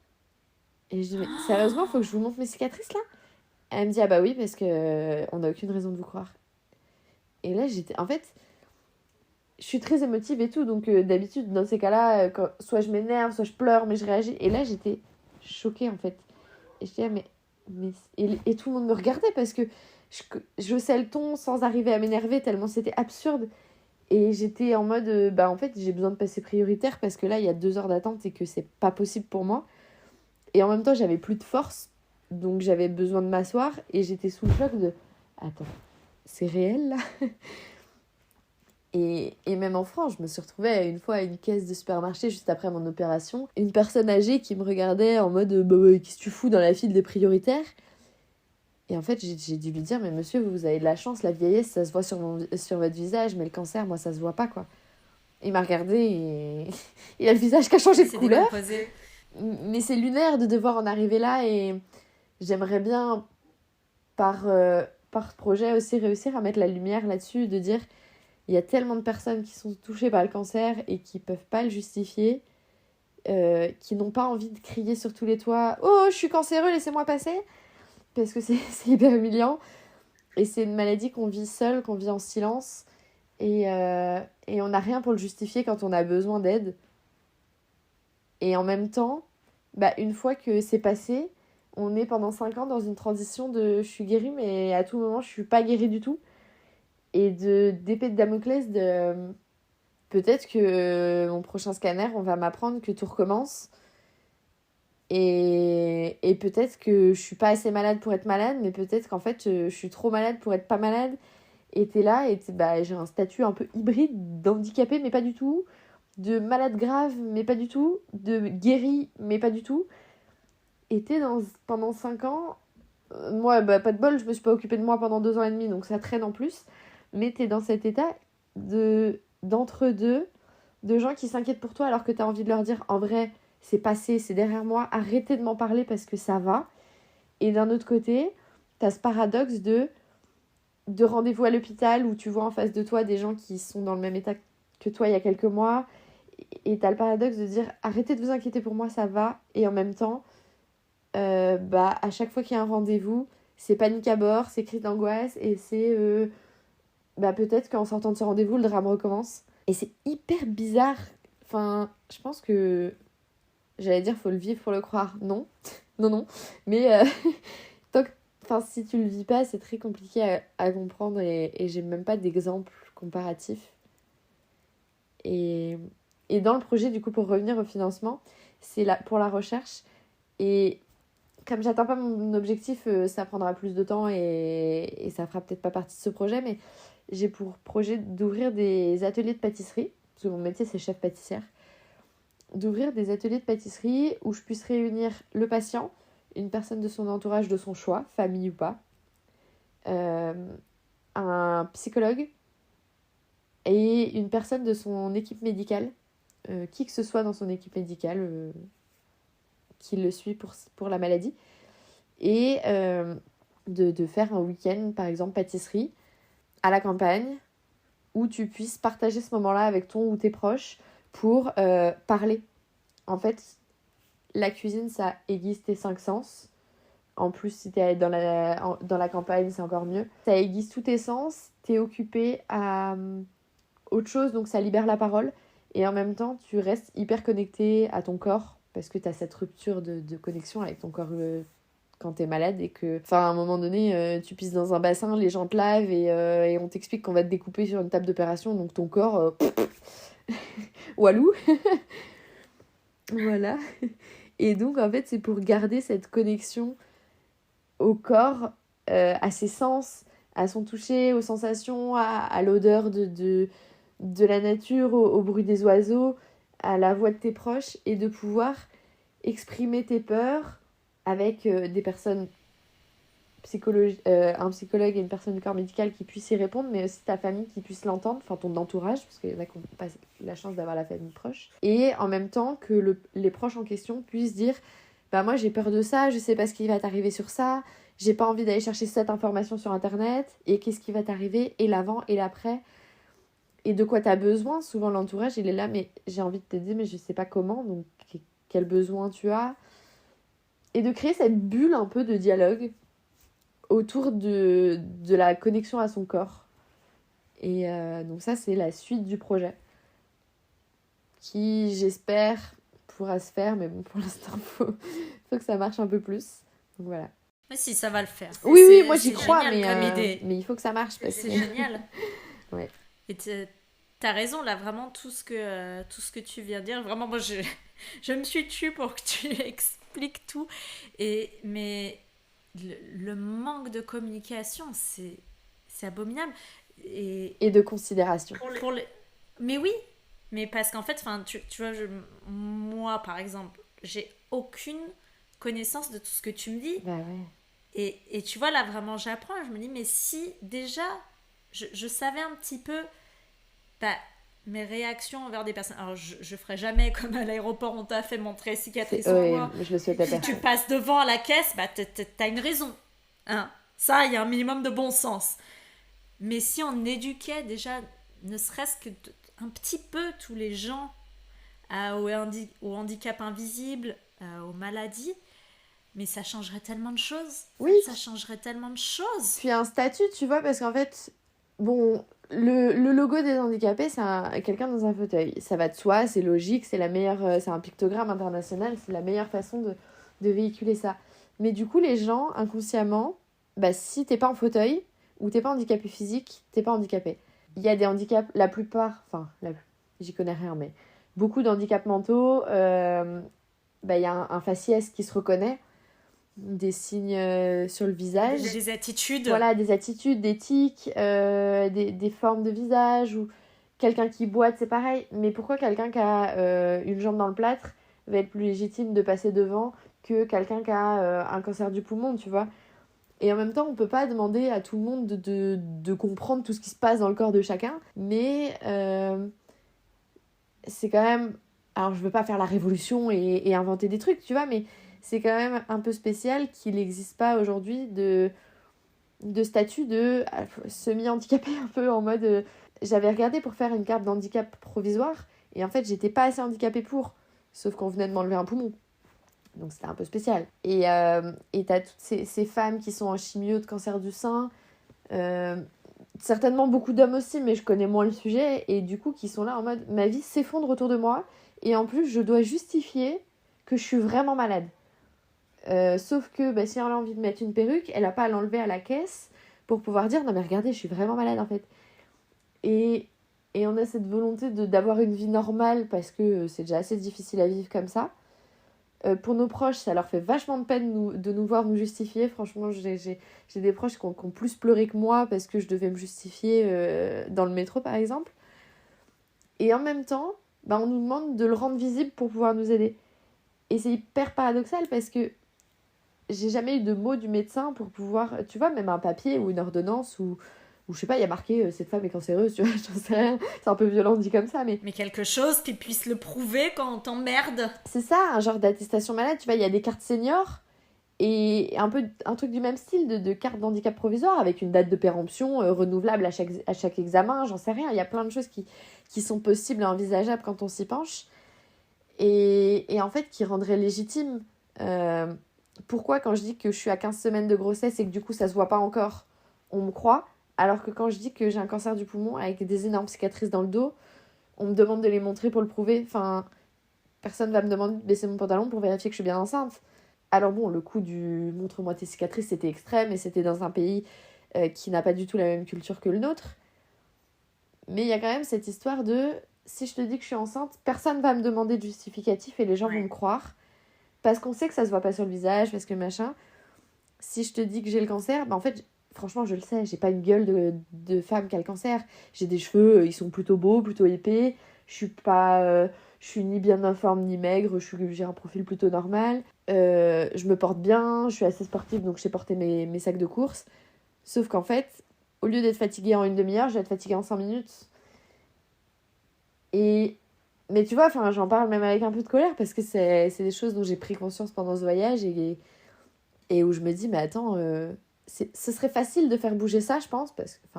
Et je dis « Mais sérieusement, faut que je vous montre mes cicatrices, là ?» Elle me dit « Ah oui, parce que on n'a aucune raison de vous croire. » Et là, en fait, je suis très émotive et tout, donc d'habitude, dans ces cas-là, soit je m'énerve, soit je pleure, mais je réagis. Et là, j'étais choquée, en fait. Et je dis « Et tout le monde me regardait parce que je haussais le ton sans arriver à m'énerver, tellement c'était absurde. » Et j'étais en mode, en fait, j'ai besoin de passer prioritaire parce que là, il y a 2 heures d'attente et que c'est pas possible pour moi. Et en même temps, j'avais plus de force, donc j'avais besoin de m'asseoir et j'étais sous le choc de, attends, c'est réel là? Et même en France, je me suis retrouvée une fois à une caisse de supermarché juste après mon opération. Une personne âgée qui me regardait en mode qu'est-ce que tu fous dans la file des prioritaires ? Et en fait, j'ai dû lui dire, mais monsieur, vous avez de la chance, la vieillesse, ça se voit sur votre visage, mais le cancer, moi, ça se voit pas, quoi. Il m'a regardé et il a le visage qui a changé de couleur. Mais c'est lunaire de devoir en arriver là et j'aimerais bien, par projet aussi, réussir à mettre la lumière là-dessus, de dire, il y a tellement de personnes qui sont touchées par le cancer et qui peuvent pas le justifier, qui n'ont pas envie de crier sur tous les toits « Oh, je suis cancéreux, laissez-moi passer !» Parce que c'est hyper humiliant. Et c'est une maladie qu'on vit seule, qu'on vit en silence. Et on n'a rien pour le justifier quand on a besoin d'aide. Et en même temps, une fois que c'est passé, on est pendant 5 ans dans une transition de « je suis guérie, mais à tout moment, je suis pas guérie du tout ». Et d'épée de Damoclès de peut-être que mon prochain scanner, on va m'apprendre que tout recommence. Et peut-être que je suis pas assez malade pour être malade, mais peut-être qu'en fait, je suis trop malade pour être pas malade. Et t'es là, et j'ai un statut un peu hybride d'handicapé, mais pas du tout. De malade grave, mais pas du tout. De guéri, mais pas du tout. Et pendant 5 ans... moi, pas de bol, je me suis pas occupée de moi pendant 2 ans et demi, donc ça traîne en plus. Mais t'es dans cet état d'entre-deux, de gens qui s'inquiètent pour toi alors que t'as envie de leur dire, en vrai, c'est passé, c'est derrière moi, arrêtez de m'en parler parce que ça va. Et d'un autre côté, t'as ce paradoxe de rendez-vous à l'hôpital où tu vois en face de toi des gens qui sont dans le même état que toi il y a quelques mois. Et t'as le paradoxe de dire, arrêtez de vous inquiéter pour moi, ça va. Et en même temps, à chaque fois qu'il y a un rendez-vous, c'est panique à bord, c'est crise d'angoisse et c'est... peut-être qu'en sortant de ce rendez-vous, le drame recommence. Et c'est hyper bizarre. Enfin, je pense que... J'allais dire, faut le vivre pour le croire. Non. non. Mais si tu le vis pas, c'est très compliqué à comprendre et j'ai même pas d'exemple comparatif. Et dans le projet, du coup, pour revenir au financement, c'est pour la recherche. Et comme j'atteins pas mon objectif, ça prendra plus de temps et ça fera peut-être pas partie de ce projet, mais j'ai pour projet d'ouvrir des ateliers de pâtisserie, parce que mon métier c'est chef pâtissière, d'ouvrir des ateliers de pâtisserie où je puisse réunir le patient, une personne de son entourage de son choix, famille ou pas, un psychologue et une personne de son équipe médicale, qui que ce soit dans son équipe médicale qui le suit pour la maladie, et de faire un week-end, par exemple, pâtisserie, à la campagne, où tu puisses partager ce moment-là avec ton ou tes proches pour parler. En fait, la cuisine, ça aiguise tes 5 sens. En plus, si t'es dans la campagne, c'est encore mieux. Ça aiguise tous tes sens, t'es occupé à autre chose, donc ça libère la parole. Et en même temps, tu restes hyper connecté à ton corps, parce que t'as cette rupture de connexion avec ton corps quand t'es malade, et que, à un moment donné, tu pisses dans un bassin, les gens te lavent, et on t'explique qu'on va te découper sur une table d'opération, donc ton corps... walou. Voilà. Et donc, en fait, c'est pour garder cette connexion au corps, à ses sens, à son toucher, aux sensations, à l'odeur de la nature, au bruit des oiseaux, à la voix de tes proches, et de pouvoir exprimer tes peurs avec des personnes un psychologue et une personne du corps médical qui puissent y répondre, mais aussi ta famille qui puisse l'entendre, ton entourage, parce qu'il y en a qui n'ont pas la chance d'avoir la famille proche, et en même temps que les proches en question puissent dire moi j'ai peur de ça, je sais pas ce qui va t'arriver sur ça, j'ai pas envie d'aller chercher cette information sur internet, et qu'est-ce qui va t'arriver, et l'avant et l'après, et de quoi t'as besoin. Souvent l'entourage il est là, mais j'ai envie de t'aider mais je sais pas comment, donc quel besoin tu as, et de créer cette bulle un peu de dialogue autour de la connexion à son corps. Et donc ça, c'est la suite du projet, qui, j'espère, pourra se faire, mais bon, pour l'instant, faut que ça marche un peu plus. Donc voilà. Mais si, ça va le faire. Oui, moi j'y crois, mais il faut que ça marche. C'est génial. Ouais. Et t'as raison, là, vraiment, tout ce que tu viens de dire, vraiment, moi, je me suis tue pour que tu expliques tout. Mais... Le manque de communication, c'est abominable. Et de considération. Pour les... Mais oui, mais parce qu'en fait, tu vois, moi par exemple, j'ai aucune connaissance de tout ce que tu me dis. Bah ouais. Et tu vois, là vraiment j'apprends, je me dis, mais si déjà je savais un petit peu mes réactions envers des personnes. Alors je ferai jamais comme à l'aéroport, on t'a fait montrer cicatrice en moi. Je le souhaite à Si personne. tu passes devant à la caisse, t'as une raison. Hein. Ça, il y a un minimum de bon sens. Mais si on éduquait déjà, ne serait-ce que un petit peu tous les gens au handicap invisible, aux maladies, mais ça changerait tellement de choses. Oui. Ça changerait tellement de choses. Puis un statut, tu vois, parce qu'en fait, bon, le logo des handicapés, c'est quelqu'un dans un fauteuil. Ça va de soi, c'est logique, c'est la meilleure, c'est un pictogramme international, c'est la meilleure façon de véhiculer ça. Mais du coup, les gens, inconsciemment, si t'es pas en fauteuil, ou t'es pas handicapé physique, t'es pas handicapé. Il y a des handicaps, la plupart, j'y connais rien, mais beaucoup d'handicaps mentaux, y a un faciès qui se reconnaît, des signes sur le visage. Des attitudes. Voilà, des attitudes, des tics, des formes de visage, ou quelqu'un qui boite, c'est pareil. Mais pourquoi quelqu'un qui a une jambe dans le plâtre va être plus légitime de passer devant que quelqu'un qui a un cancer du poumon, tu vois ? Et en même temps, on peut pas demander à tout le monde de comprendre tout ce qui se passe dans le corps de chacun, mais c'est quand même... Alors, je veux pas faire la révolution et inventer des trucs, tu vois, mais c'est quand même un peu spécial qu'il n'existe pas aujourd'hui de statut de semi-handicapé, un peu en mode... J'avais regardé pour faire une carte d'handicap provisoire, et en fait, j'étais pas assez handicapée pour, sauf qu'on venait de m'enlever un poumon. Donc c'était un peu spécial. Et t'as toutes ces femmes qui sont en chimio de cancer du sein, certainement beaucoup d'hommes aussi, mais je connais moins le sujet, et du coup qui sont là en mode ma vie s'effondre autour de moi, et en plus je dois justifier que je suis vraiment malade. Sauf que si elle a envie de mettre une perruque, elle n'a pas à l'enlever à la caisse pour pouvoir dire non mais regardez, je suis vraiment malade en fait. Et on a cette volonté d'avoir une vie normale parce que c'est déjà assez difficile à vivre comme ça. Pour nos proches, ça leur fait vachement de peine de nous voir nous justifier. Franchement, j'ai des proches qui ont plus pleuré que moi parce que je devais me justifier dans le métro, par exemple. Et en même temps, on nous demande de le rendre visible pour pouvoir nous aider. Et c'est hyper paradoxal parce que j'ai jamais eu de mot du médecin pour pouvoir... Tu vois, même un papier ou une ordonnance ou je sais pas, il y a marqué cette femme est cancéreuse, tu vois, j'en sais rien. C'est un peu violent dit comme ça, mais... Mais quelque chose qui puisse le prouver quand on t'emmerde. C'est ça, un genre d'attestation malade, tu vois, il y a des cartes seniors et un truc du même style de carte d'handicap provisoire avec une date de péremption renouvelable à chaque examen, j'en sais rien. Il y a plein de choses qui sont possibles et envisageables quand on s'y penche et en fait qui rendraient légitime. Pourquoi quand je dis que je suis à 15 semaines de grossesse et que du coup ça se voit pas encore, on me croit ? Alors que quand je dis que j'ai un cancer du poumon avec des énormes cicatrices dans le dos, on me demande de les montrer pour le prouver. Enfin, personne va me demander de baisser mon pantalon pour vérifier que je suis bien enceinte. Alors bon, le coup du « montre-moi tes cicatrices », c'était extrême et c'était dans un pays qui n'a pas du tout la même culture que le nôtre. Mais il y a quand même cette histoire de « si je te dis que je suis enceinte, personne va me demander de justificatif et les gens vont me croire. » Parce qu'on sait que ça se voit pas sur le visage, parce que machin. Si je te dis que j'ai le cancer, en fait... Franchement, je le sais, j'ai pas une gueule de femme qui a le cancer. J'ai des cheveux, ils sont plutôt beaux, plutôt épais. Je suis ni bien informe ni maigre, j'ai un profil plutôt normal. Je me porte bien, je suis assez sportive, donc je sais porter mes sacs de course. Sauf qu'en fait, au lieu d'être fatiguée en une demi-heure, je vais être fatiguée en 5 minutes. Mais tu vois, j'en parle même avec un peu de colère parce que c'est des choses dont j'ai pris conscience pendant ce voyage et où je me dis, mais attends... ce serait facile de faire bouger ça, je pense, parce que,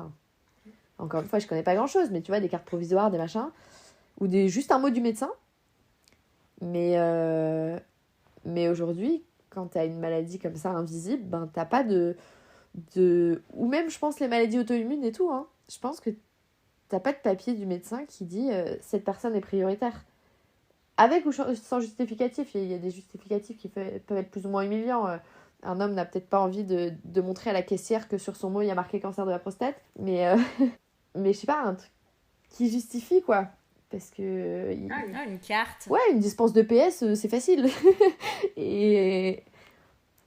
encore une fois, je connais pas grand-chose, mais tu vois, des cartes provisoires, des machins, ou juste un mot du médecin. Mais aujourd'hui, quand t'as une maladie comme ça, invisible, t'as pas de... Ou même, je pense, les maladies auto-immunes et tout, hein. Je pense que t'as pas de papier du médecin qui dit cette personne est prioritaire. Avec ou sans justificatif, il y a des justificatifs qui peuvent être plus ou moins humiliants. Un homme n'a peut-être pas envie de montrer à la caissière que sur son mot il y a marqué cancer de la prostate, mais je sais pas, un truc qui justifie quoi, parce que une carte. Ouais, une dispense de PS c'est facile. Et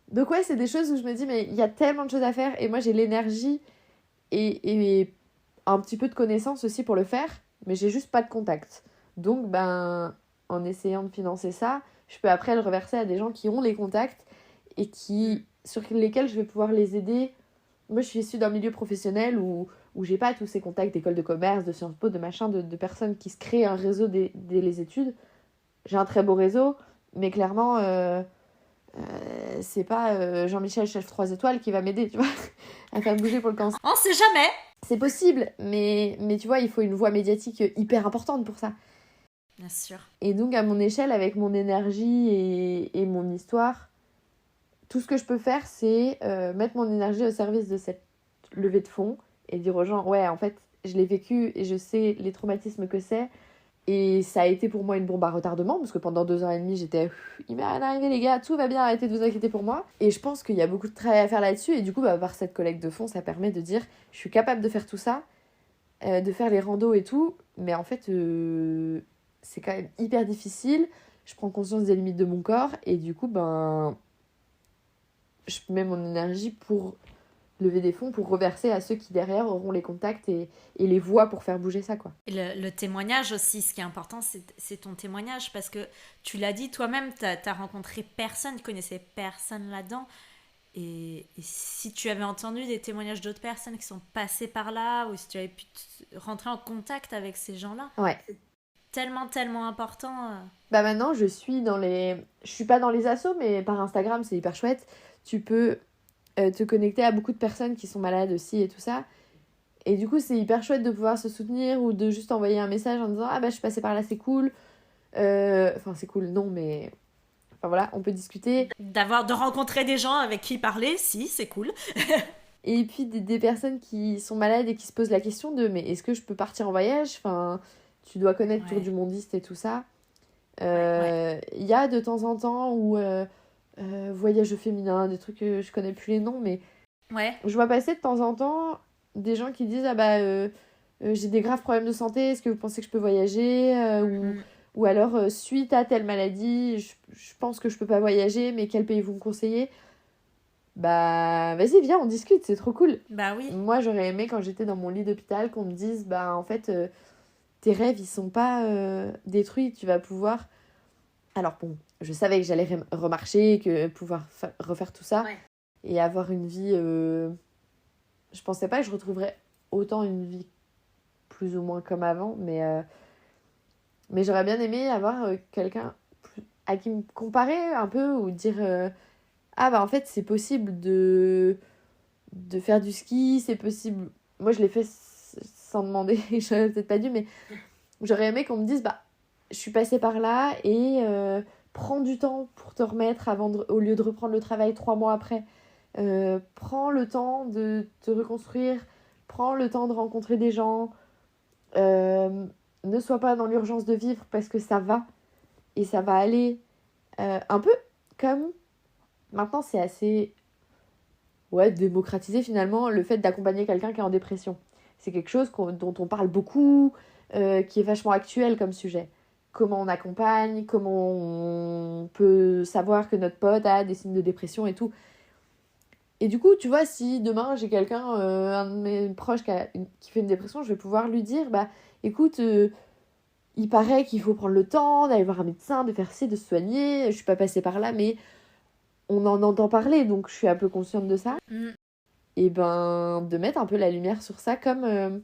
donc c'est des choses où je me dis mais il y a tellement de choses à faire et moi j'ai l'énergie et un petit peu de connaissances aussi pour le faire, mais j'ai juste pas de contact. Donc, en essayant de financer ça, je peux après le reverser à des gens qui ont les contacts et sur lesquels je vais pouvoir les aider. Moi, je suis issue d'un milieu professionnel où j'ai pas tous ces contacts d'école de commerce, de Sciences Po, de machin, de personnes qui se créent un réseau dès les études. J'ai un très beau réseau, mais clairement, c'est pas Jean-Michel, chef 3 étoiles, qui va m'aider, tu vois, à faire bouger pour le cancer. On sait jamais. C'est possible, mais tu vois, il faut une voix médiatique hyper importante pour ça. Bien sûr. Et donc, à mon échelle, avec mon énergie et mon histoire, tout ce que je peux faire, c'est mettre mon énergie au service de cette levée de fonds et dire aux gens, ouais, en fait, je l'ai vécu et je sais les traumatismes que c'est. Et ça a été pour moi une bombe à retardement, parce que pendant 2 ans et demi, j'étais « Il m'est rien arrivé, les gars, tout va bien, arrêtez de vous inquiéter pour moi. » Et je pense qu'il y a beaucoup de travail à faire là-dessus. Et du coup, par cette collecte de fonds, ça permet de dire « Je suis capable de faire tout ça, de faire les randos et tout. » Mais en fait, c'est quand même hyper difficile. Je prends conscience des limites de mon corps. Et du coup, je mets mon énergie pour lever des fonds, pour reverser à ceux qui derrière auront les contacts et les voix pour faire bouger ça, quoi. Et le témoignage aussi, ce qui est important, c'est ton témoignage, parce que tu l'as dit toi-même, t'as rencontré personne, tu connaissais personne là-dedans, et si tu avais entendu des témoignages d'autres personnes qui sont passées par là, ou si tu avais pu rentrer en contact avec ces gens-là, ouais. C'est tellement important. Maintenant, je suis pas dans les assos, mais par Instagram, c'est hyper chouette. Tu peux te connecter à beaucoup de personnes qui sont malades aussi et tout ça. Et du coup, c'est hyper chouette de pouvoir se soutenir ou de juste envoyer un message en disant « Ah je suis passée par là, c'est cool. » Enfin, c'est cool, non, mais... Enfin voilà, on peut discuter. De rencontrer des gens avec qui parler, si, c'est cool. Et puis des personnes qui sont malades et qui se posent la question de « Mais est-ce que je peux partir en voyage ?» Enfin, tu dois connaître Tour du Mondiste et tout ça. Y a de temps en temps où... voyage féminin, des trucs que je connais plus les noms, mais je vois passer de temps en temps des gens qui disent j'ai des graves problèmes de santé, est-ce que vous pensez que je peux voyager ou alors suite à telle maladie je pense que je peux pas voyager, mais quel pays vous me conseillez? Vas-y, viens, on discute, c'est trop cool. Oui. Moi, j'aurais aimé, quand j'étais dans mon lit d'hôpital, qu'on me dise en fait tes rêves ils sont pas détruits, tu vas pouvoir... Alors bon, je savais que j'allais remarcher, que pouvoir refaire tout ça et avoir une vie... Je pensais pas que je retrouverais autant une vie plus ou moins comme avant, mais j'aurais bien aimé avoir quelqu'un à qui me comparer un peu ou dire en fait c'est possible de faire du ski, c'est possible... Moi je l'ai fait sans demander, j'aurais peut-être pas dû, mais j'aurais aimé qu'on me dise je suis passée par là et prends du temps pour te remettre au lieu de reprendre le travail 3 mois après. Prends le temps de te reconstruire, prends le temps de rencontrer des gens. Ne sois pas dans l'urgence de vivre parce que ça va et ça va aller. Un peu comme... Maintenant, c'est assez démocratisé finalement, le fait d'accompagner quelqu'un qui est en dépression. C'est quelque chose dont on parle beaucoup, qui est vachement actuel comme sujet. Comment on accompagne, comment on peut savoir que notre pote a des signes de dépression et tout. Et du coup, tu vois, si demain j'ai quelqu'un, un de mes proches qui fait une dépression, je vais pouvoir lui dire, écoute, il paraît qu'il faut prendre le temps d'aller voir un médecin, de faire ci, de se soigner, je suis pas passée par là, mais on en entend parler, donc je suis un peu consciente de ça. Et de mettre un peu la lumière sur ça, comme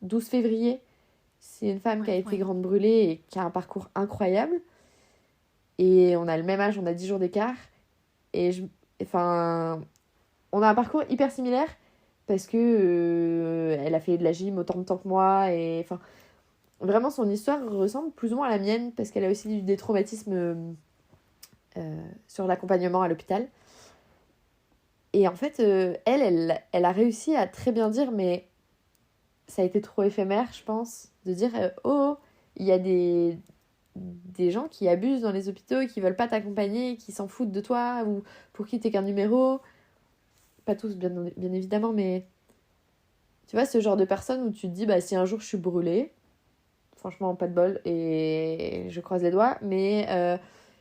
12 février. C'est une femme qui a été grande brûlée et qui a un parcours incroyable. Et on a le même âge, on a 10 jours d'écart. Et on a un parcours hyper similaire parce que elle a fait de la gym autant de temps que moi. Et vraiment, son histoire ressemble plus ou moins à la mienne parce qu'elle a aussi eu des traumatismes sur l'accompagnement à l'hôpital. Et en fait, elle a réussi à très bien dire, mais ça a été trop éphémère, je pense, de dire il y a des gens qui abusent dans les hôpitaux et qui veulent pas t'accompagner, qui s'en foutent de toi ou pour qui t'es qu'un numéro. Pas tous, bien évidemment, mais tu vois, ce genre de personne où tu te dis si un jour je suis brûlée, franchement, pas de bol et je croise les doigts, mais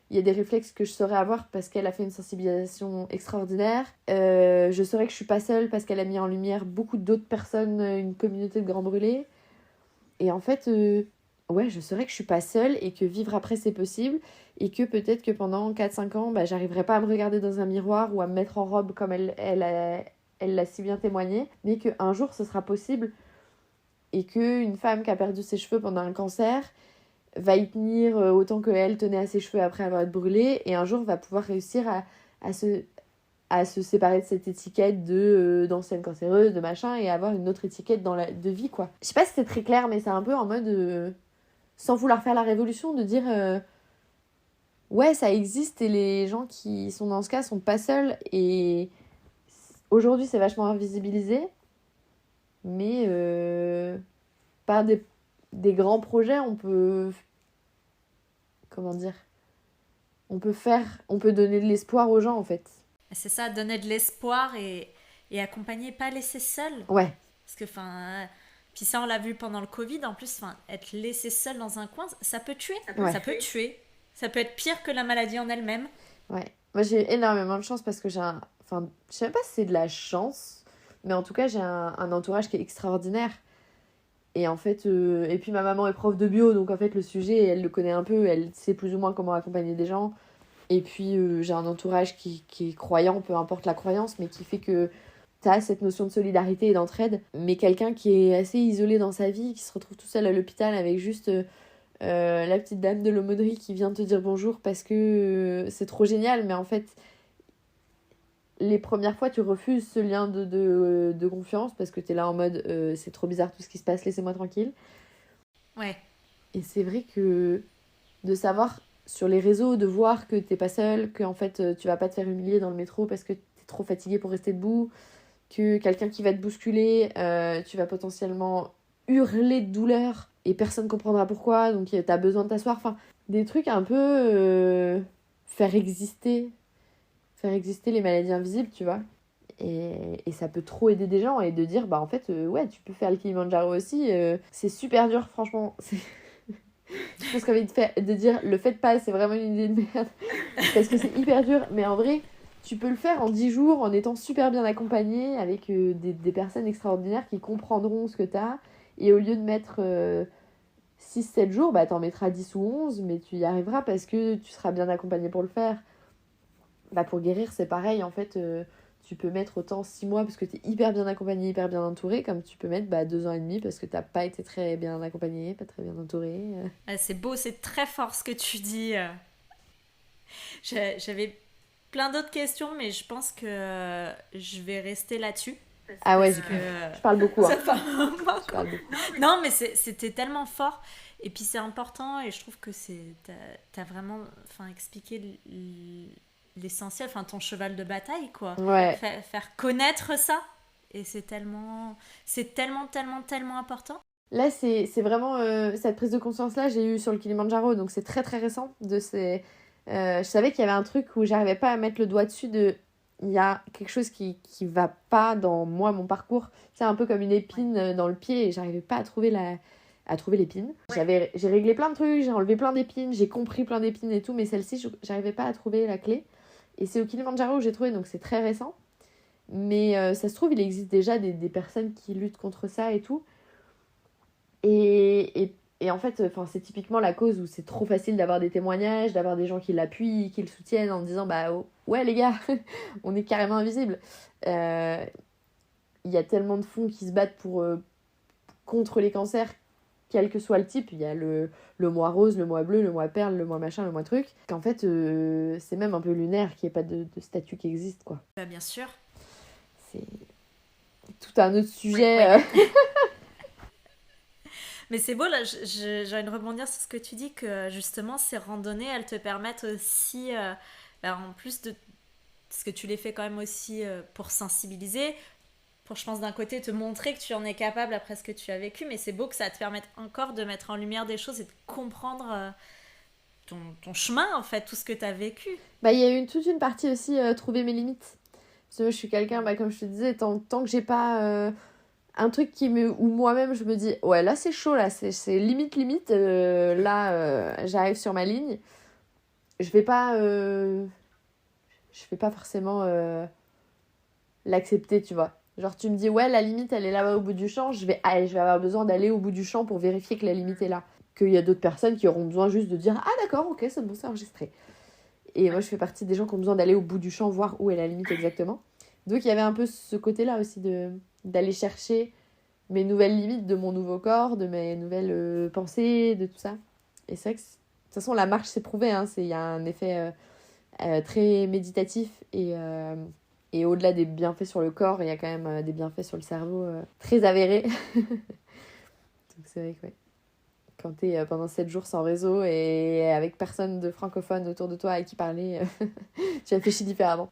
il y a des réflexes que je saurais avoir parce qu'elle a fait une sensibilisation extraordinaire. Je saurais que je suis pas seule parce qu'elle a mis en lumière beaucoup d'autres personnes, une communauté de grands brûlés. Et en fait, ouais, je saurais que je suis pas seule et que vivre après, c'est possible. Et que peut-être que pendant 4-5 ans, j'arriverai pas à me regarder dans un miroir ou à me mettre en robe comme elle l'a si bien témoigné. Mais qu'un jour, ce sera possible. Et qu'une femme qui a perdu ses cheveux pendant un cancer va y tenir autant qu'elle tenait à ses cheveux après avoir été brûlée. Et un jour, va pouvoir réussir à se séparer de cette étiquette d'ancienne cancéreuse, de machin, et avoir une autre étiquette de vie, quoi. Je sais pas si c'est très clair, mais c'est un peu en mode... sans vouloir faire la révolution, de dire... ouais, ça existe et les gens qui sont dans ce cas sont pas seuls. Et aujourd'hui, c'est vachement invisibilisé. Mais par des grands projets, on peut... Comment dire ? On peut donner de l'espoir aux gens, en fait. C'est ça, donner de l'espoir et accompagner, pas laisser seul. Ouais. Parce que, puis ça, on l'a vu pendant le Covid, en plus, être laissé seul dans un coin, ça peut tuer. Ouais. Ça peut tuer. Ça peut être pire que la maladie en elle-même. Ouais. Moi, j'ai énormément de chance parce que je sais même pas si c'est de la chance, mais en tout cas, j'ai un entourage qui est extraordinaire. Et en fait, et puis ma maman est prof de bio, donc en fait, le sujet, elle le connaît un peu, elle sait plus ou moins comment accompagner des gens. Et puis, j'ai un entourage qui est croyant, peu importe la croyance, mais qui fait que t'as cette notion de solidarité et d'entraide. Mais quelqu'un qui est assez isolé dans sa vie, qui se retrouve tout seul à l'hôpital avec juste la petite dame de l'aumônerie qui vient te dire bonjour parce que c'est trop génial, mais en fait, les premières fois, tu refuses ce lien de confiance parce que t'es là en mode c'est trop bizarre tout ce qui se passe, laissez-moi tranquille. Ouais. Et c'est vrai que de savoir sur les réseaux, de voir que t'es pas seul, que en fait tu vas pas te faire humilier dans le métro parce que t'es trop fatigué pour rester debout, que quelqu'un qui va te bousculer, tu vas potentiellement hurler de douleur et personne comprendra pourquoi, donc t'as besoin de t'asseoir. Enfin, des trucs un peu faire exister les maladies invisibles, tu vois. Et ça peut trop aider des gens et de dire, en fait, ouais, tu peux faire le Kilimanjaro aussi. C'est super dur, franchement. Je pense qu'envie de dire, le faites pas, c'est vraiment une idée de merde. Parce que c'est hyper dur. Mais en vrai, tu peux le faire en 10 jours en étant super bien accompagné avec des personnes extraordinaires qui comprendront ce que t'as. Et au lieu de mettre 6-7 jours, t'en mettras 10 ou 11, mais tu y arriveras parce que tu seras bien accompagné pour le faire. Pour guérir, c'est pareil, en fait, tu peux mettre autant 6 mois parce que t'es hyper bien accompagné, hyper bien entouré, comme tu peux mettre 2 ans et demi parce que t'as pas été très bien accompagné, pas très bien entouré. C'est beau, c'est très fort ce que tu dis. J'avais plein d'autres questions, mais je pense que je vais rester là-dessus. Ah ouais, je parle beaucoup. Hein. Je parle beaucoup. Non, mais c'était tellement fort. Et puis c'est important et je trouve que t'as vraiment expliqué l'essentiel, ton cheval de bataille, quoi. Ouais. Faire connaître ça. Et c'est tellement important. Là, c'est vraiment cette prise de conscience-là, j'ai eu sur le Kilimanjaro, donc c'est très très récent. Je savais qu'il y avait un truc où j'arrivais pas à mettre le doigt dessus il y a quelque chose qui va pas dans mon parcours. C'est un peu comme une épine dans le pied et j'arrivais pas à trouver l'épine. Ouais. J'ai réglé plein de trucs, j'ai enlevé plein d'épines, j'ai compris plein d'épines et tout, mais celle-ci, j'arrivais pas à trouver la clé. Et c'est au Kilimanjaro que j'ai trouvé, donc c'est très récent. Mais ça se trouve, il existe déjà des personnes qui luttent contre ça et tout. Et en fait, c'est typiquement la cause où c'est trop facile d'avoir des témoignages, d'avoir des gens qui l'appuient, qui le soutiennent en disant ouais les gars, on est carrément invisibles. Il y a tellement de fonds qui se battent contre les cancers, quel que soit le type. Il y a le mois rose, le mois bleu, le mois perle, le mois machin, le mois truc. Qu'en fait, c'est même un peu lunaire qu'il n'y ait pas de statut qui existe, quoi. Bien sûr. C'est tout un autre sujet. Ouais. Mais c'est beau, là, j'ai envie de rebondir sur ce que tu dis, que justement, ces randonnées, elles te permettent aussi, en plus de ce que tu les fais quand même aussi pour sensibiliser, pour, je pense, d'un côté, te montrer que tu en es capable après ce que tu as vécu, mais c'est beau que ça te permette encore de mettre en lumière des choses et de comprendre ton chemin, en fait, tout ce que tu as vécu. Il y a eu toute une partie aussi, trouver mes limites. Parce que moi, je suis quelqu'un, comme je te disais, tant que j'ai pas... un truc où moi-même je me dis ouais là c'est chaud, là c'est limite, là j'arrive sur ma ligne, je vais pas forcément l'accepter, tu vois. Genre tu me dis ouais, la limite elle est là-bas au bout du champ, je vais avoir besoin d'aller au bout du champ pour vérifier que la limite est là. Qu'il y a d'autres personnes qui auront besoin juste de dire ah d'accord, ok, c'est bon, c'est enregistré. Et moi je fais partie des gens qui ont besoin d'aller au bout du champ voir où est la limite exactement. Donc il y avait un peu ce côté-là aussi d'aller chercher mes nouvelles limites de mon nouveau corps, de mes nouvelles pensées, de tout ça. Et c'est vrai que de toute façon la marche c'est prouvé, hein, il y a un effet très méditatif et au-delà des bienfaits sur le corps, il y a quand même des bienfaits sur le cerveau très avérés. Donc c'est vrai que ouais. Quand t'es pendant 7 jours sans réseau et avec personne de francophone autour de toi avec qui parler, tu réfléchis différemment.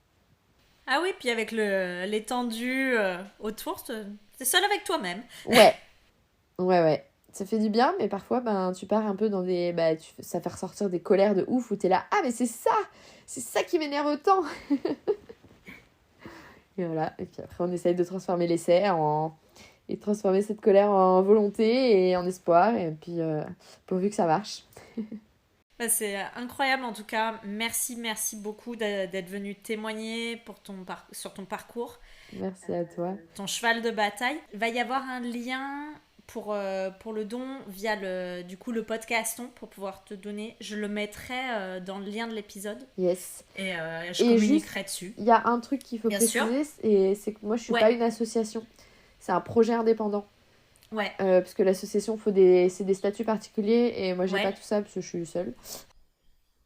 Ah oui, puis avec l'étendue autour, t'es seul avec toi-même. Ouais. Ça fait du bien, mais parfois, tu pars un peu dans ça fait ressortir des colères de ouf où t'es là, ah mais c'est ça qui m'énerve autant. Et voilà, et puis après on essaye de transformer l'essai et de transformer cette colère en volonté et en espoir, et puis pourvu que ça marche. C'est incroyable en tout cas, merci beaucoup d'être venu témoigner sur ton parcours. Merci à toi. Ton cheval de bataille. Il va y avoir un lien pour le don via le podcaston pour pouvoir te donner. Je le mettrai dans le lien de l'épisode. Yes. Et je communiquerai dessus. Il y a un truc qu'il faut préciser, et c'est que moi je suis pas une association, c'est un projet indépendant. Ouais. Parce que l'association, c'est des statuts particuliers et moi j'ai pas tout ça parce que je suis seule.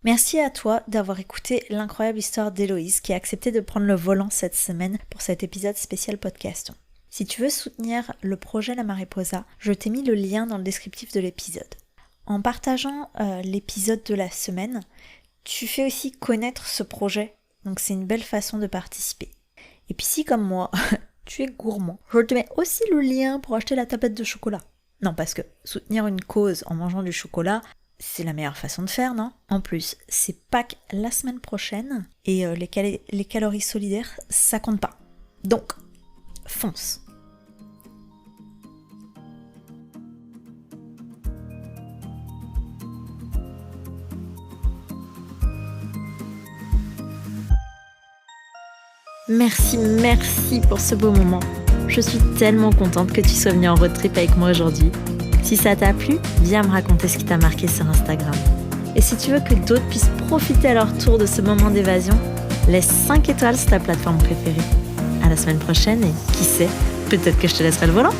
Merci à toi d'avoir écouté l'incroyable histoire d'Héloïse qui a accepté de prendre le volant cette semaine pour cet épisode spécial podcaston. Si tu veux soutenir le projet La Mariposa, je t'ai mis le lien dans le descriptif de l'épisode. En partageant l'épisode de la semaine, tu fais aussi connaître ce projet, donc c'est une belle façon de participer. Et puis si comme moi, tu es gourmand, je te mets aussi le lien pour acheter la tablette de chocolat. Non, parce que soutenir une cause en mangeant du chocolat, c'est la meilleure façon de faire, non ? En plus, c'est Pâques la semaine prochaine, et les calories solidaires, ça compte pas. Donc, fonce. Merci pour ce beau moment. Je suis tellement contente que tu sois venue en road trip avec moi aujourd'hui. Si ça t'a plu, viens me raconter ce qui t'a marqué sur Instagram. Et si tu veux que d'autres puissent profiter à leur tour de ce moment d'évasion, laisse 5 étoiles sur ta plateforme préférée. À la semaine prochaine et qui sait, peut-être que je te laisserai le volant.